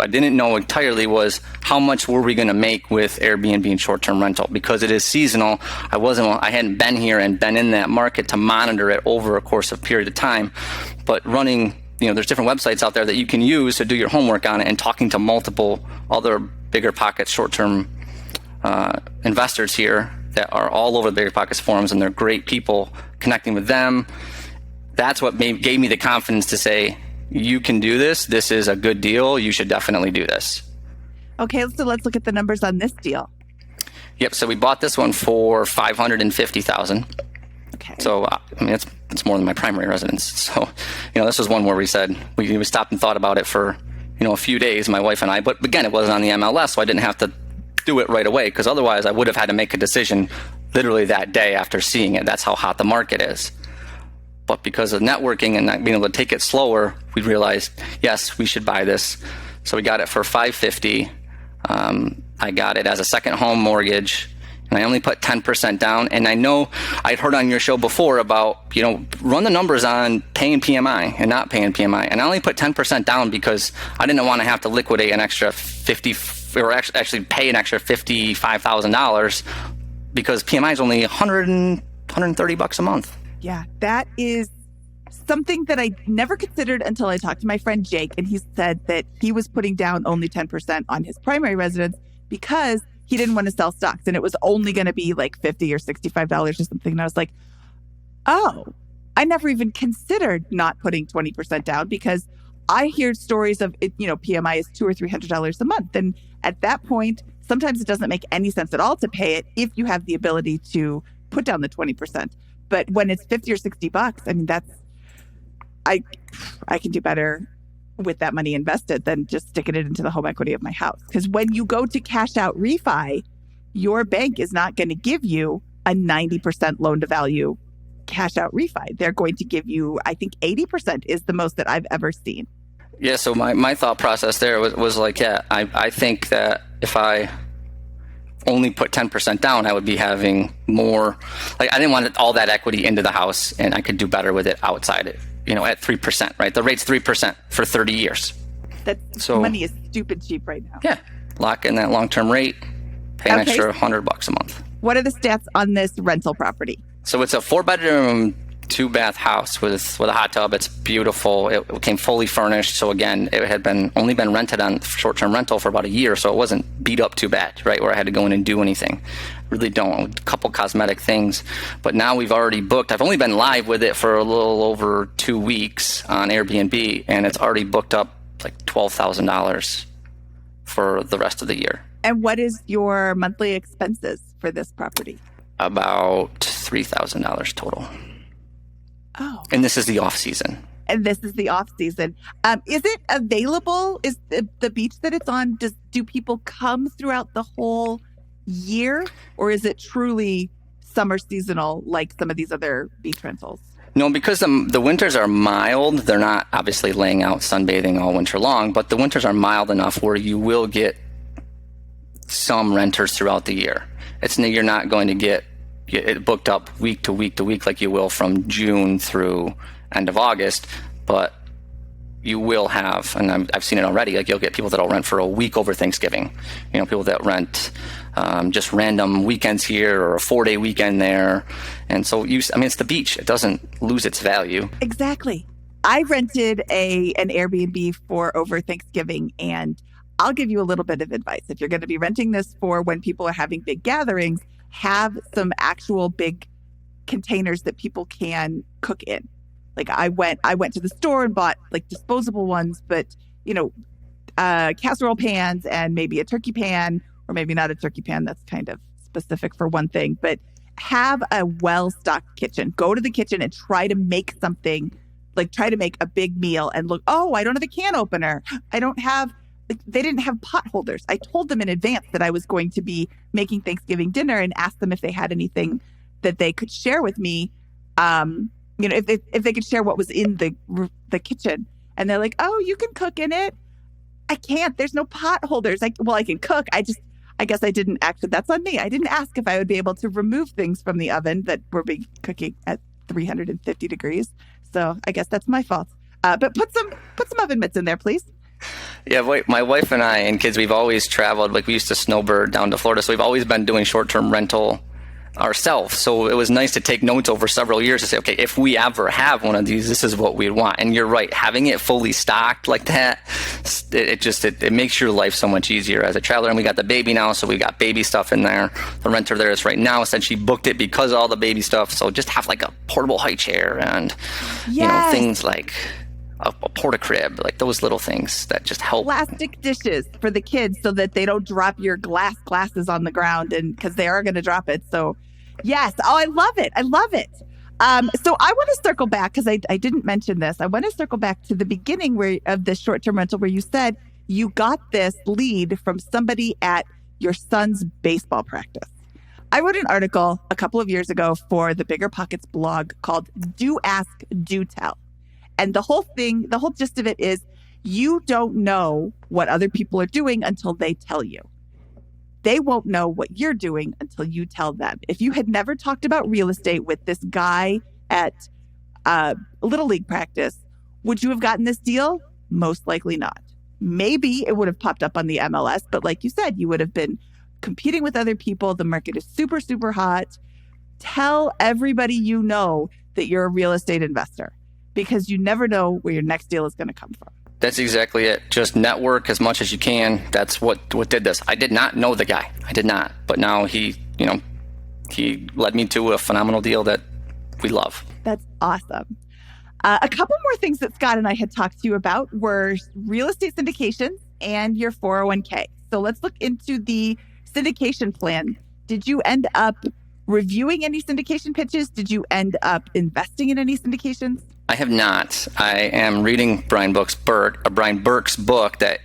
I didn't know entirely was how much were we going to make with Airbnb and short-term rental, because it is seasonal. I hadn't been here and been in that market to monitor it over a course of period of time, but running. There's different websites out there that you can use to do your homework on it, and talking to multiple other BiggerPockets short-term investors here that are all over the BiggerPockets forums, and they're great people. Connecting with them, that's what gave me the confidence to say, you can do this. This is a good deal. You should definitely do this. Okay, so let's look at the numbers on this deal. Yep. So we bought this one for $550,000. Okay. So it's more than my primary residence. So this was one where we said we stopped and thought about it for a few days, my wife and I. But again, it wasn't on the MLS, so I didn't have to do it right away, because otherwise I would have had to make a decision literally that day after seeing it. That's how hot the market is. But because of networking and not being able to take it slower, we realized, yes, we should buy this. So we got it for $550,000. I got it as a second home mortgage, and I only put 10% down. And I know I'd heard on your show before about, run the numbers on paying PMI and not paying PMI. And I only put 10% down because I didn't want to have to liquidate an extra actually pay an extra $55,000, because PMI is only $130 a month. Yeah, that is something that I never considered until I talked to my friend Jake, and he said that he was putting down only 10% on his primary residence because he didn't want to sell stocks, and it was only going to be like $50 or $65 or something. And I was like, oh, I never even considered not putting 20% down, because I hear stories of it, PMI is $200 or $300 a month. And at that point, sometimes it doesn't make any sense at all to pay it if you have the ability to put down the 20%. But when it's $50 or $60, I can do better with that money invested than just sticking it into the home equity of my house. Because when you go to cash out refi, your bank is not going to give you a 90% loan to value cash out refi. They're going to give you, I think 80% is the most that I've ever seen. Yeah, so my thought process there was like, I think that if I only put 10% down, I would be having more, like I didn't want all that equity into the house, and I could do better with it outside it, at 3%, right? The rate's 3% for 30 years. Money is stupid cheap right now. Yeah, lock in that long-term rate, pay an extra $100 a month. What are the stats on this rental property? So it's a 4-bedroom, 2-bath house with a hot tub. It's beautiful. It came fully furnished. So again, it had only been rented on short-term rental for about a year, so it wasn't beat up too bad, right? Where I had to go in and do anything. Really don't. A couple cosmetic things, but now we've already booked. I've only been live with it for a little over 2 weeks on Airbnb, and it's already booked up like $12,000 for the rest of the year. And what is your monthly expenses for this property? About $3,000 total. Oh. And this is the off season. Is it available? Is the beach that it's on, do people come throughout the whole year? Or is it truly summer seasonal like some of these other beach rentals? No, because the winters are mild. They're not obviously laying out sunbathing all winter long, but the winters are mild enough where you will get some renters throughout the year. You're not going to get it booked up week to week to week like you will from June through end of August, but you will have, and I've seen it already, like you'll get people that'll rent for a week over Thanksgiving. People that rent just random weekends here or a 4-day weekend there. And so it's the beach. It doesn't lose its value. Exactly. I rented an Airbnb for over Thanksgiving, and I'll give you a little bit of advice. If you're going to be renting this for when people are having big gatherings, have some actual big containers that people can cook in. Like I went to the store and bought like disposable ones, but casserole pans and maybe a turkey pan, or maybe not a turkey pan. That's kind of specific for one thing, but have a well-stocked kitchen. Go to the kitchen and try to make something, like try to make a big meal and look, I don't have a can opener. They didn't have pot holders. I told them in advance that I was going to be making Thanksgiving dinner and asked them if they had anything that they could share with me. If they could share what was in the kitchen. And they're like, "Oh, you can cook in it." I can't. There's no pot holders. I can cook. I guess I didn't actually. That's on me. I didn't ask if I would be able to remove things from the oven that were cooking at 350 degrees. So I guess that's my fault. But put some oven mitts in there, please. Yeah, my wife and I and kids, we've always traveled. Like we used to snowbird down to Florida, so we've always been doing short-term rental ourselves. So it was nice to take notes over several years to say, okay, if we ever have one of these, this is what we'd want. And you're right, having it fully stocked like that, it makes your life so much easier as a traveler. And we got the baby now, so we got baby stuff in there. The renter there is right now said she booked it because of all the baby stuff. So just have like a portable high chair and things like a porta crib, like those little things that just help. Plastic dishes for the kids so that they don't drop your glasses on the ground, and because they are going to drop it. So yes. Oh, I love it. So I want to circle back because I didn't mention this. I want to circle back to the beginning of the short-term rental where you said you got this lead from somebody at your son's baseball practice. I wrote an article a couple of years ago for the BiggerPockets blog called Do Ask, Do Tell. And the whole gist of it is you don't know what other people are doing until they tell you. They won't know what you're doing until you tell them. If you had never talked about real estate with this guy at Little League practice, would you have gotten this deal? Most likely not. Maybe it would have popped up on the MLS, but like you said, you would have been competing with other people. The market is super, super hot. Tell everybody you know that you're a real estate investor, because you never know where your next deal is going to come from. That's exactly it. Just network as much as you can. That's what did this. I did not know the guy. I did not. But now he led me to a phenomenal deal that we love. That's awesome. A couple more things that Scott and I had talked to you about were real estate syndications and your 401k. So let's look into the syndication plan. Did you end up reviewing any syndication pitches? Did you end up investing in any syndications? I have not. I am reading Brian Burke's book that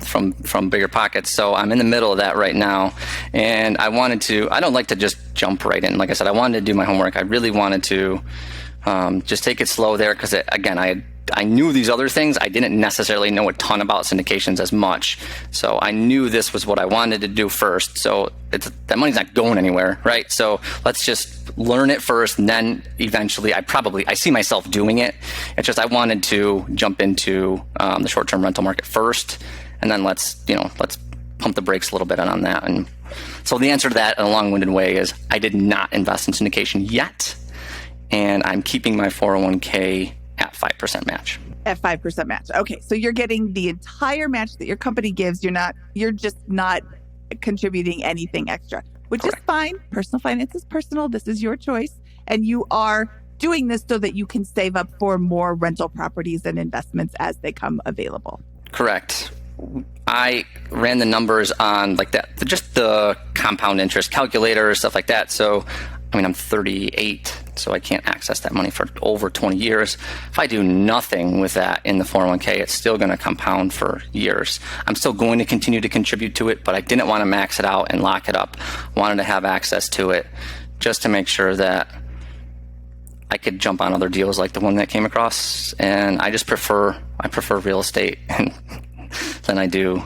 from BiggerPockets. So I'm in the middle of that right now, and I don't like to just jump right in. Like I said, I wanted to do my homework. I really wanted to just take it slow there because I I knew these other things. I didn't necessarily know a ton about syndications as much. So I knew this was what I wanted to do first. So that money's not going anywhere, right? So let's just learn it first, and then eventually I see myself doing it. It's just I wanted to jump into the short-term rental market first, and then let's pump the brakes a little bit on that. And so the answer to that in a long-winded way is I did not invest in syndication yet, and I'm keeping my 401k at 5% match. At 5% match. Okay. So you're getting the entire match that your company gives. You're just not contributing anything extra, which Correct. is fine. Personal finance is personal. This is your choice. And you are doing this so that you can save up for more rental properties and investments as they come available. Correct. I ran the numbers on like that, just the compound interest calculator, stuff like that. So, I'm 38, so I can't access that money for over 20 years. If I do nothing with that in the 401k, it's still going to compound for years. I'm still going to continue to contribute to it, but I didn't want to max it out and lock it up. I wanted to have access to it just to make sure that I could jump on other deals like the one that came across. And I prefer real estate than I do.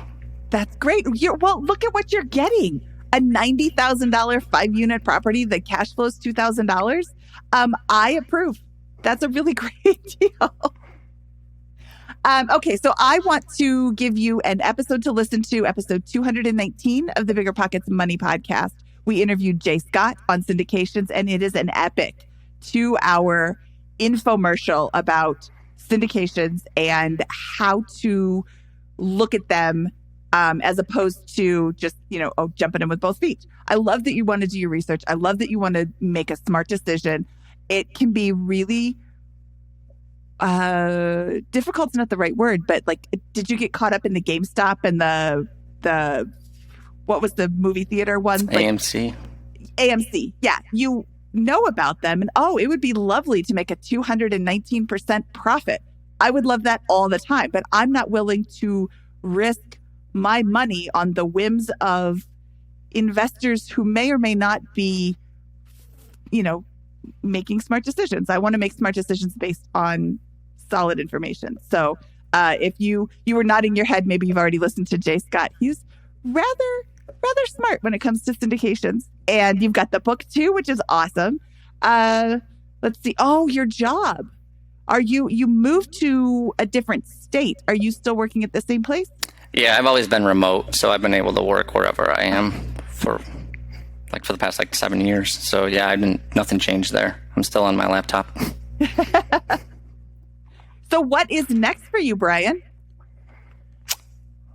That's great. Well, look at what you're getting. A $90,000 5-unit property that cash flows $2,000. I approve. That's a really great deal. Okay, so I want to give you an episode to listen to, episode 219 of the BiggerPockets Money Podcast. We interviewed Jay Scott on syndications, and it is an epic 2-hour infomercial about syndications and how to look at them as opposed to just, jumping in with both feet. I love that you want to do your research. I love that you want to make a smart decision. It can be really difficult's not the right word, but like, did you get caught up in the GameStop and the what was the movie theater one? AMC. AMC. Yeah. You know about them, and it would be lovely to make a 219% profit. I would love that all the time, but I'm not willing to risk my money on the whims of investors who may or may not be, making smart decisions. I want to make smart decisions based on solid information. So if you were nodding your head, maybe you've already listened to Jay Scott. He's rather smart when it comes to syndications. And you've got the book too, which is awesome. Let's see. Oh, your job. You moved to a different state. Are you still working at the same place? Yeah, I've always been remote, so I've been able to work wherever I am for the past 7 years. So yeah, nothing changed there. I'm still on my laptop. So what is next for you, Brian?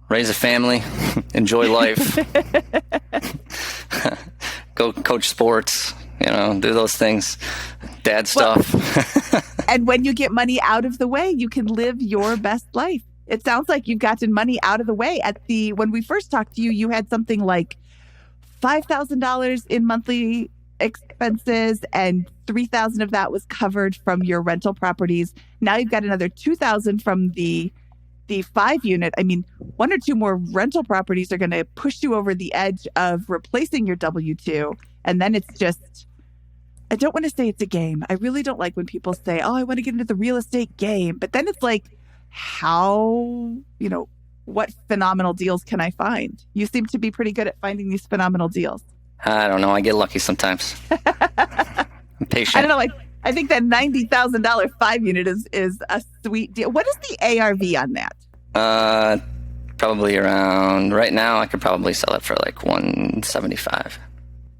Raise a family, enjoy life, go coach sports, do those things, dad stuff. And when you get money out of the way, you can live your best life. It sounds like you've gotten money out of the way. When we first talked to you, you had something like $5,000 in monthly expenses, and $3,000 of that was covered from your rental properties. Now you've got another $2,000 from the 5-unit. One or two more rental properties are going to push you over the edge of replacing your W-2. And then it's just, I don't want to say it's a game. I really don't like when people say, I want to get into the real estate game. But then it's like, what phenomenal deals can I find? You seem to be pretty good at finding these phenomenal deals. I don't know. I get lucky sometimes. I'm patient. I don't know. I think that $90,000 5-unit is a sweet deal. What is the ARV on that? Probably around, right now, I could probably sell it for $175.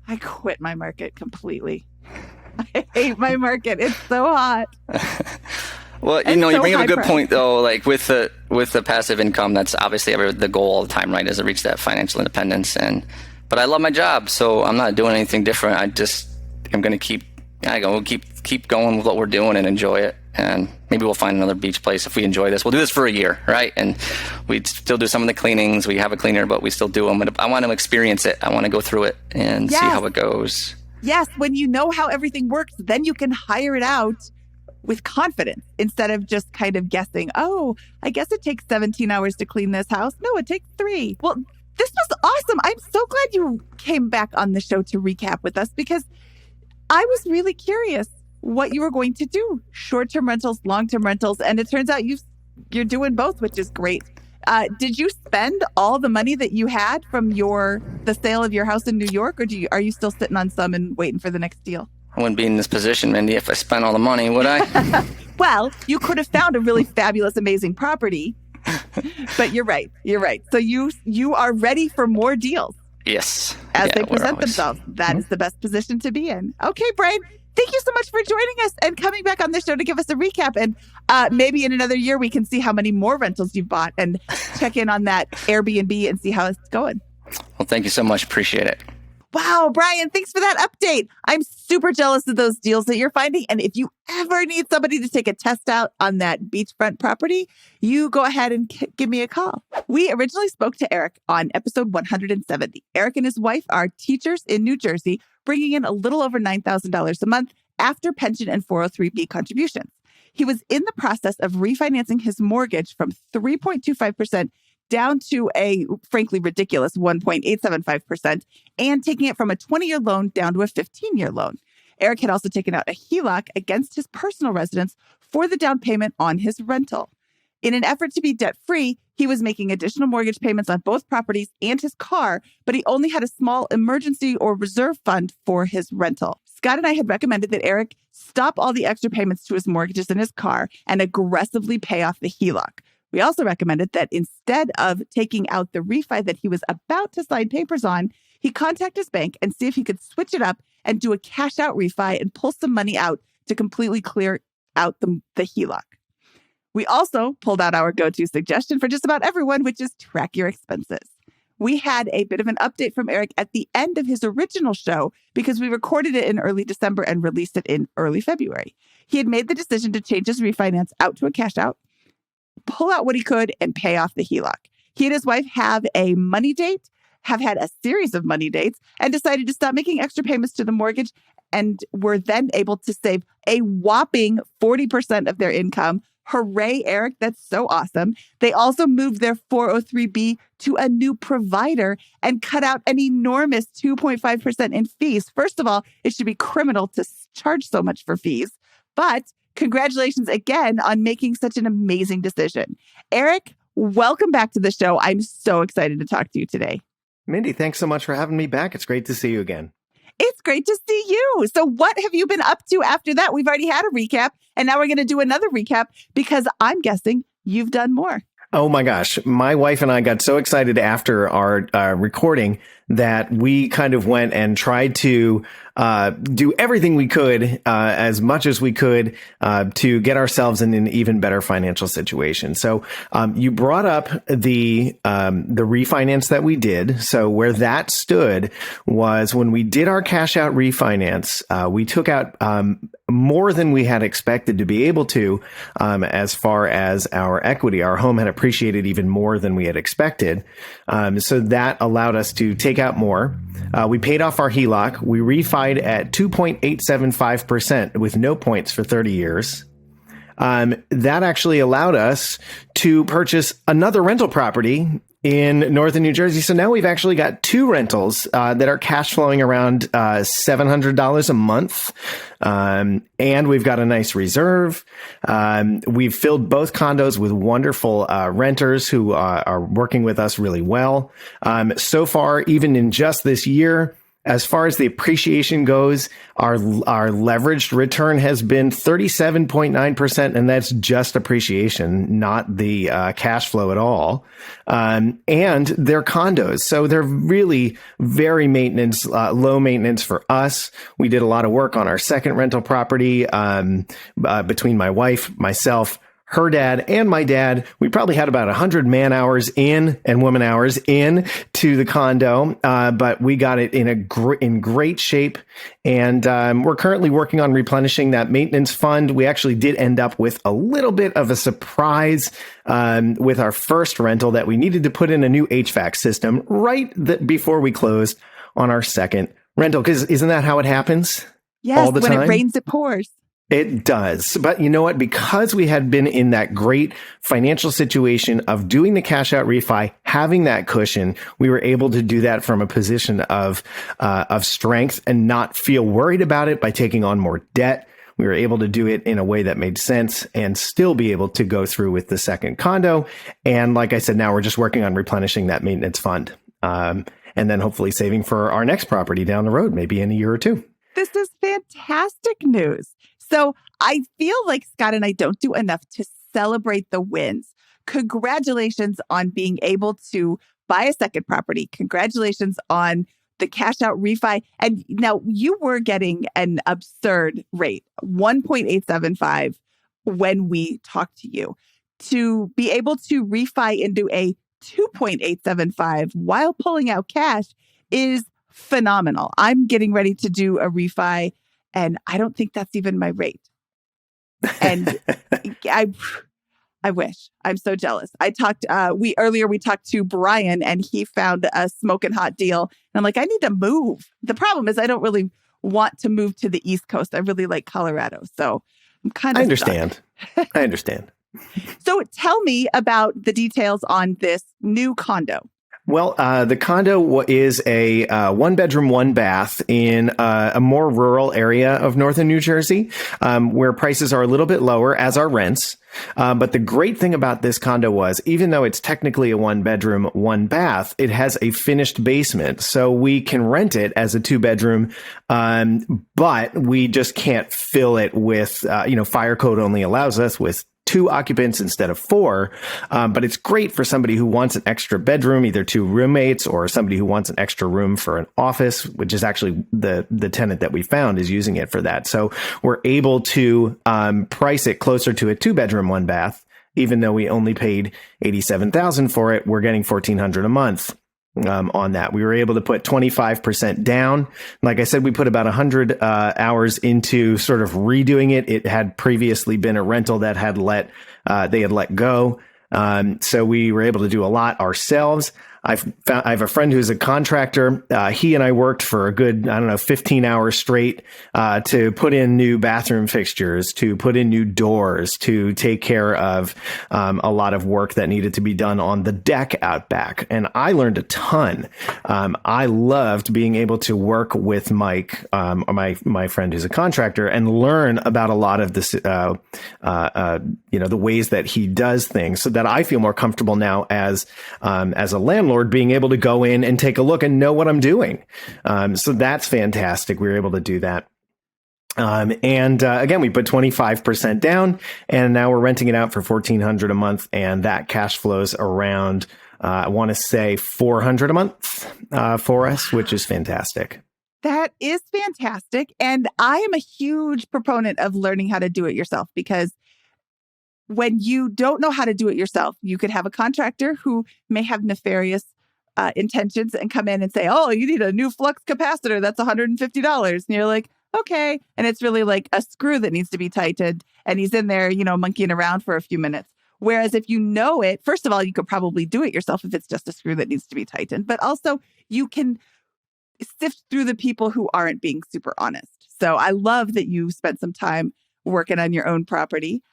I quit my market completely. I hate my market. It's so hot. Well, you bring up a good point though. Like with the passive income, that's obviously the goal all the time, right? Is to reach that financial independence. But I love my job, so I'm not doing anything different. I'm going to keep going with what we're doing and enjoy it. And maybe we'll find another beach place if we enjoy this. We'll do this for a year, right? And we still do some of the cleanings. We have a cleaner, but we still do them. I want to experience it. I want to go through it and see how it goes. Yes, when you know how everything works, then you can hire it out with confidence instead of just kind of guessing, I guess it takes 17 hours to clean this house. No, it takes 3. Well, this was awesome. I'm so glad you came back on the show to recap with us, because I was really curious. what you were going to do, short-term rentals, long-term rentals. And it turns out you're doing both, which is great. Did you spend all the money that you had from the sale of your house in New York, or are you still sitting on some and waiting for the next deal? I wouldn't be in this position, Mindy, if I spent all the money, would I? Well, you could have found a really fabulous, amazing property, but you're right. So you are ready for more deals. Yes. As they present themselves. That is the best position to be in. Okay, Brian, thank you so much for joining us and coming back on the show to give us a recap. And maybe in another year, we can see how many more rentals you've bought and check in on that Airbnb and see how it's going. Well, thank you so much. Appreciate it. Wow, Brian, thanks for that update. I'm super jealous of those deals that you're finding. And if you ever need somebody to take a test out on that beachfront property, you go ahead and give me a call. We originally spoke to Erik on episode 170. Erik and his wife are teachers in New Jersey, bringing in a little over $9,000 a month after pension and 403b contributions. He was in the process of refinancing his mortgage from 3.25% down to a frankly ridiculous 1.875% and taking it from a 20-year loan down to a 15-year loan. Erik had also taken out a HELOC against his personal residence for the down payment on his rental. In an effort to be debt-free, he was making additional mortgage payments on both properties and his car, but he only had a small emergency or reserve fund for his rental. Scott and I had recommended that Erik stop all the extra payments to his mortgages in his car and aggressively pay off the HELOC. We also recommended that instead of taking out the refi that he was about to sign papers on, he contact his bank and see if he could switch it up and do a cash out refi and pull some money out to completely clear out the HELOC. We also pulled out our go-to suggestion for just about everyone, which is track your expenses. We had a bit of an update from Erik at the end of his original show because we recorded it in early December and released it in early February. He had made the decision to change his refinance out to a cash out, pull out what he could, and pay off the HELOC. He and his wife have a money date, have had a series of money dates, and decided to stop making extra payments to the mortgage, and were then able to save a whopping 40% of their income. Hooray, Erik. That's so awesome. They also moved their 403b to a new provider and cut out an enormous 2.5% in fees. First of all, it should be criminal to charge so much for fees, but congratulations again on making such an amazing decision. Erik, welcome back to the show. I'm so excited to talk to you today. Mindy, thanks so much for having me back. It's great to see you again. It's great to see you. So what have you been up to after that? We've already had a recap, and now we're going to do another recap because I'm guessing you've done more. Oh my gosh. My wife and I got so excited after our recording that we kind of went and tried to do everything we could, as much as we could, to get ourselves in an even better financial situation. So you brought up the refinance that we did. So where that stood was when we did our cash out refinance, we took out more than we had expected to be able to, as far as our equity. Our home had appreciated even more than we had expected. So that allowed us to take out more. We paid off our HELOC. We refied at 2.875% with no points for 30 years. That actually allowed us to purchase another rental property in northern New Jersey. So now we've actually got two rentals that are cash flowing around $700 a month. And we've got a nice reserve. We've filled both condos with wonderful renters who are working with us really well. So far, even in just this year, as far as the appreciation goes, our leveraged return has been 37.9%, and that's just appreciation, not the cash flow at all. And they're condos, so they're really very low maintenance for us. We did a lot of work on our second rental property between my wife, myself, her dad, and my dad. We probably had about 100 man hours in and woman hours in to the condo, but we got it in great shape. And we're currently working on replenishing that maintenance fund. We actually did end up with a little bit of a surprise with our first rental that we needed to put in a new HVAC system before we closed on our second rental. Because isn't that how it happens? Yes, all the time? When it rains, it pours. It does. But you know what? Because we had been in that great financial situation of doing the cash out refi, having that cushion, we were able to do that from a position of strength and not feel worried about it by taking on more debt. we were able to do it in a way that made sense and still be able to go through with the second condo. And like I said, now we're just working on replenishing that maintenance fund. And then hopefully saving for our next property down the road, maybe in a year or two. This is fantastic news. So I feel like Scott and I don't do enough to celebrate the wins. Congratulations on being able to buy a second property. Congratulations on the cash out refi. And now you were getting an absurd rate, 1.875 when we talked to you. To be able to refi into a 2.875 while pulling out cash is phenomenal. I'm getting ready to do a refi and I don't think that's even my rate. And I wish. I'm so jealous. We talked to Brian and he found a smoking hot deal. And I'm like, I need to move. The problem is I don't really want to move to the East Coast. I really like Colorado. So I'm kind of I understand. I understand. So tell me about the details on this new condo. Well, the condo is a 1-bedroom, 1-bath in a more rural area of northern New Jersey, where prices are a little bit lower, as are rents. But the great thing about this condo was, even though it's technically a 1-bedroom, 1-bath, it has a finished basement. So we can rent it as a 2-bedroom, but we just can't fill it with, fire code only allows us with 2 occupants instead of 4. But it's great for somebody who wants an extra bedroom, either 2 roommates or somebody who wants an extra room for an office, which is actually the tenant that we found is using it for that. So we're able to price it closer to a 2-bedroom, 1-bath. Even though we only paid $87,000 for it, we're getting $1,400 a month. On that, we were able to put 25% down. Like I said, we put about 100 hours into sort of redoing it. It had previously been a rental that had they had let go. So we were able to do a lot ourselves. I have a friend who's a contractor. He and I worked for a good, 15 hours straight to put in new bathroom fixtures, to put in new doors, to take care of a lot of work that needed to be done on the deck out back. And I learned a ton. I loved being able to work with Mike, my friend who's a contractor, and learn about a lot of this, the ways that he does things, so that I feel more comfortable now as a landlord, being able to go in and take a look and know what I'm doing. So that's fantastic. We were able to do that. Again, we put 25% down and now we're renting it out for $1,400 a month. And that cash flows around, I want to say $400 a month for us, which is fantastic. That is fantastic. And I am a huge proponent of learning how to do it yourself, because when you don't know how to do it yourself, you could have a contractor who may have nefarious intentions and come in and say, oh, you need a new flux capacitor. That's $150. And you're like, okay. And it's really like a screw that needs to be tightened. And he's in there, monkeying around for a few minutes. Whereas if you know it, first of all, you could probably do it yourself if it's just a screw that needs to be tightened. But also you can sift through the people who aren't being super honest. So I love that you spent some time working on your own property.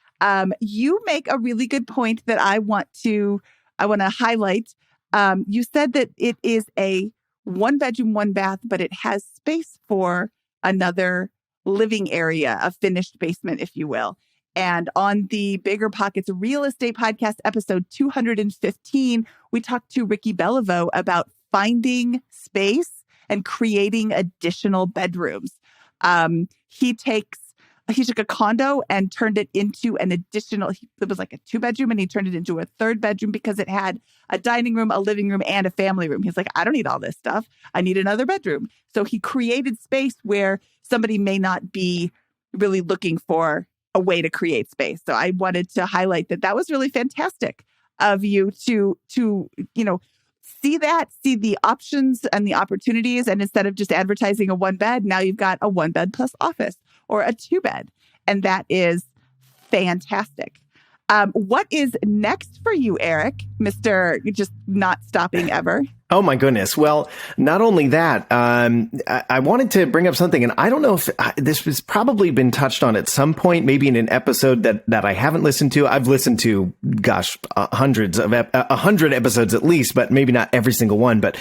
You make a really good point that I want to highlight. You said that it is a 1-bedroom, 1-bath, but it has space for another living area, a finished basement, if you will. And on the BiggerPockets Real Estate Podcast, episode 215, we talked to Ricky Beliveau about finding space and creating additional bedrooms. He took a condo and turned it into an additional, it was like a 2-bedroom, and he turned it into a 3rd bedroom because it had a dining room, a living room, and a family room. He's like, I don't need all this stuff. I need another bedroom. So he created space where somebody may not be really looking for a way to create space. So I wanted to highlight that was really fantastic of you to see the options and the opportunities. And instead of just advertising a 1-bed, now you've got a 1-bed plus office or a 2-bed. And that is fantastic. What is next for you, Erik, Mr. Just Not Stopping Ever? Oh, my goodness. Well, not only that, I wanted to bring up something, and I don't know if this has probably been touched on at some point, maybe in an episode that I haven't listened to. I've listened to, hundreds of 100 episodes at least, but maybe not every single one. But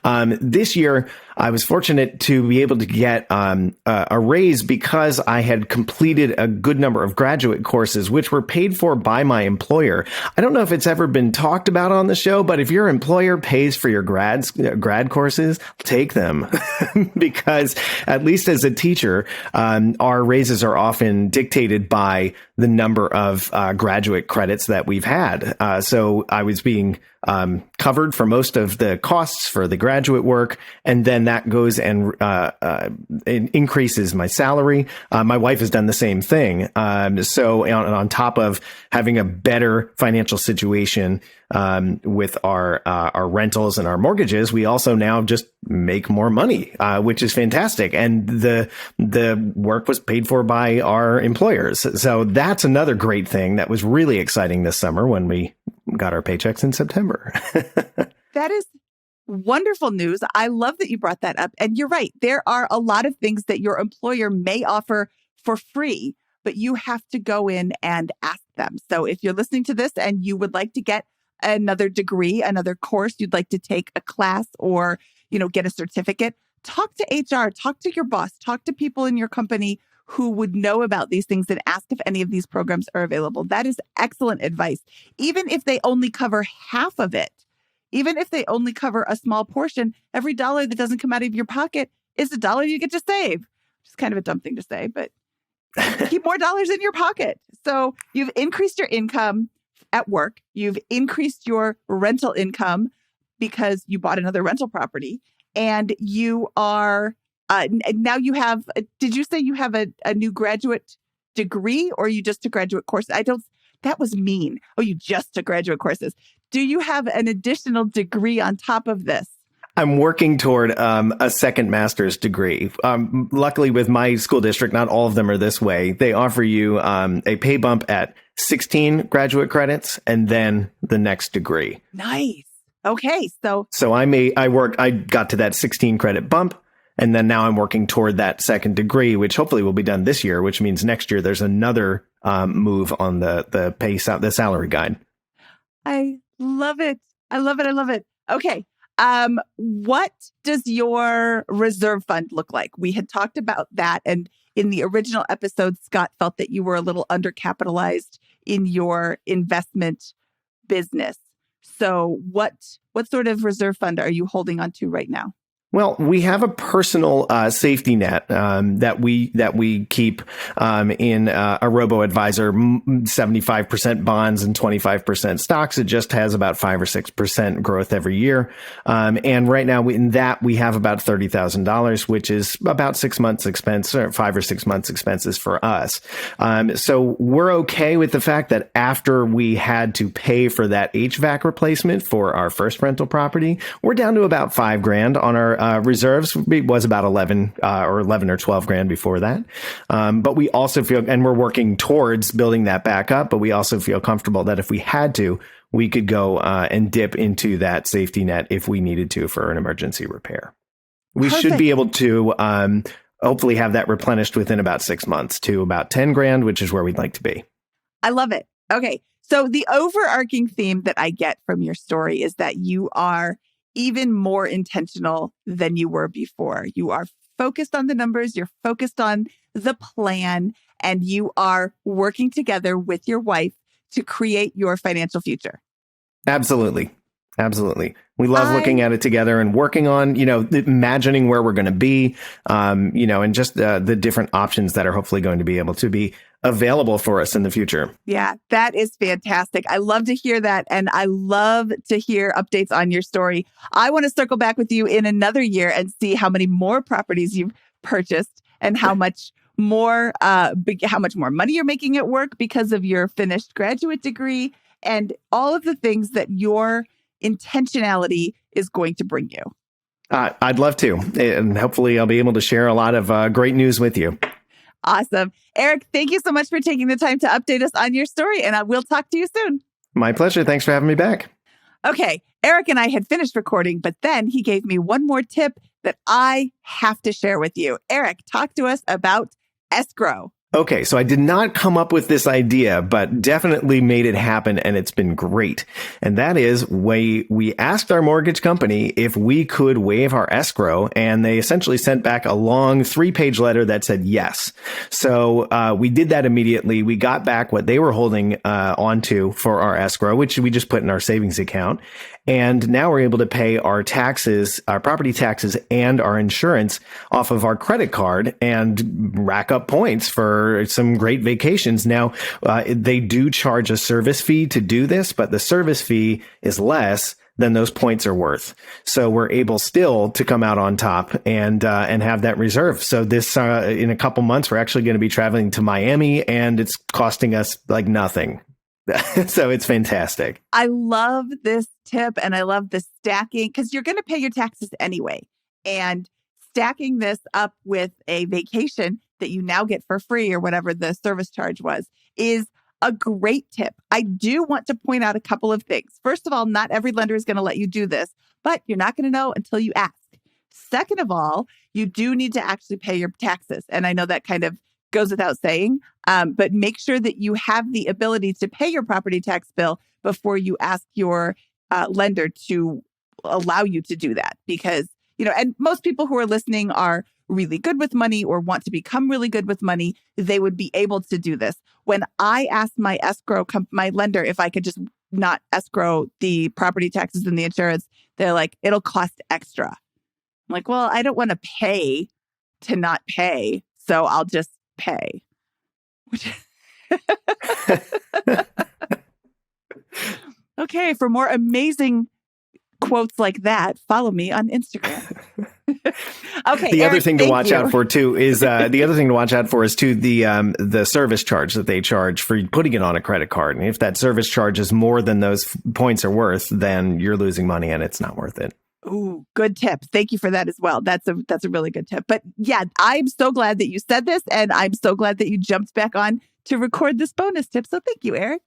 this year, I was fortunate to be able to get a raise because I had completed a good number of graduate courses, which were paid for by my employer. I don't know if it's ever been talked about on the show, but if your employer pays for your grad courses, take them because at least as a teacher, our raises are often dictated by the number of graduate credits that we've had. So I was being covered for most of the costs for the graduate work, and then that goes and increases my salary. My wife has done the same thing. So on top of having a better financial situation with our rentals and our mortgages, we also now just make more money, which is fantastic. And the work was paid for by our employers. So that's another great thing that was really exciting this summer when we got our paychecks in September. That is wonderful news. I love that you brought that up. And you're right. There are a lot of things that your employer may offer for free, but you have to go in and ask them. So if you're listening to this and you would like to get another degree, another course, you'd like to take a class or, get a certificate, talk to HR, talk to your boss, talk to people in your company who would know about these things and ask if any of these programs are available. That is excellent advice. Even if they only cover half of it, even if they only cover a small portion, every dollar that doesn't come out of your pocket is a dollar you get to save. Which is kind of a dumb thing to say, but keep more dollars in your pocket. So you've increased your income at work. You've increased your rental income because you bought another rental property, and you are now you have. Did you say you have a new graduate degree, or you just took graduate courses? That was mean. Oh, you just took graduate courses. Do you have an additional degree on top of this? I'm working toward a second master's degree. Luckily, with my school district, not all of them are this way. They offer you a pay bump at 16 graduate credits and then the next degree. Nice. Okay. So I got to that 16 credit bump. And then now I'm working toward that second degree, which hopefully will be done this year, which means next year there's another move on the salary guide. I love it. I love it. I love it. Okay. What does your reserve fund look like? We had talked about that. And in the original episode, Scott felt that you were a little undercapitalized in your investment business. So what sort of reserve fund are you holding on to right now? Well, we have a personal safety net that we keep in a robo-advisor, 75% bonds and 25% stocks. It just has about 5 or 6% growth every year. And right now in that we have about $30,000, which is about 6 months expense or 5 or 6 months expenses for us. So we're okay with the fact that after we had to pay for that HVAC replacement for our first rental property, we're down to about $5,000 on our reserves. It was about 11 or 12 grand before that. But we also feel, and we're working towards building that back up, but we also feel comfortable that if we had to, we could go and dip into that safety net if we needed to for an emergency repair. We Perfect. should be able to hopefully have that replenished within about 6 months to about 10 grand, which is where we'd like to be. I love it. Okay. So the overarching theme that I get from your story is that you are even more intentional than you were before. You are focused on the numbers, you're focused on the plan, and you are working together with your wife to create your financial future. Absolutely. Absolutely. We love looking at it together and working on, imagining where we're going to be, and just the different options that are hopefully going to be able to be available for us in the future. Yeah, that is fantastic. I love to hear that. And I love to hear updates on your story. I want to circle back with you in another year and see how many more properties you've purchased and how much more money you're making at work because of your finished graduate degree and all of the things that your intentionality is going to bring you. I'd love to. And hopefully I'll be able to share a lot of great news with you. Awesome. Erik, thank you so much for taking the time to update us on your story, and I will talk to you soon. My pleasure. Thanks for having me back. Okay. Erik and I had finished recording, but then he gave me one more tip that I have to share with you. Erik, talk to us about Escrow. Okay, so I did not come up with this idea, but definitely made it happen, and it's been great. And that is, we asked our mortgage company if we could waive our escrow, and they essentially sent back a long 3-page letter that said yes. So we did that immediately. We got back what they were holding onto for our escrow, which we just put in our savings account. And now we're able to pay our taxes, our property taxes, and our insurance off of our credit card and rack up points for some great vacations. Now, they do charge a service fee to do this, but the service fee is less than those points are worth. So we're able still to come out on top and have that reserve. So this, in a couple months, we're actually going to be traveling to Miami, and it's costing us like nothing. So it's fantastic. I love this tip, and I love the stacking, because you're going to pay your taxes anyway. And stacking this up with a vacation that you now get for free, or whatever the service charge was, is a great tip. I do want to point out a couple of things. First of all, not every lender is going to let you do this, but you're not going to know until you ask. Second of all, you do need to actually pay your taxes. And I know that kind of goes without saying, but make sure that you have the ability to pay your property tax bill before you ask your lender to allow you to do that. Because, and most people who are listening are really good with money or want to become really good with money. They would be able to do this. When I asked my my lender if I could just not escrow the property taxes and the insurance, they're like, it'll cost extra. I'm like, well, I don't want to pay to not pay, so I'll just pay. Okay, for more amazing quotes like that, follow me on Instagram. Okay. The Erik, other thing to watch out for too is the service charge that they charge for putting it on a credit card. And if that service charge is more than those points are worth, then you're losing money and it's not worth it. Ooh, good tip. Thank you for that as well. That's a really good tip. But yeah, I'm so glad that you said this, and I'm so glad that you jumped back on to record this bonus tip. So thank you, Erik.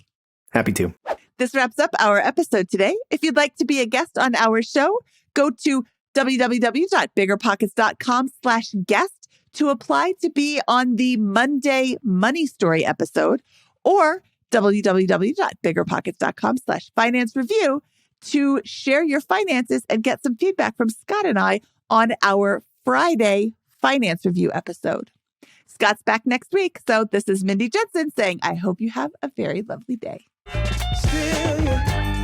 Happy to. This wraps up our episode today. If you'd like to be a guest on our show, go to www.biggerpockets.com/guest to apply to be on the Monday Money Story episode, or www.biggerpockets.com/finance review to share your finances and get some feedback from Scott and I on our Friday finance review episode. Scott's back next week. So this is Mindy Jensen saying, I hope you have a very lovely day. Still,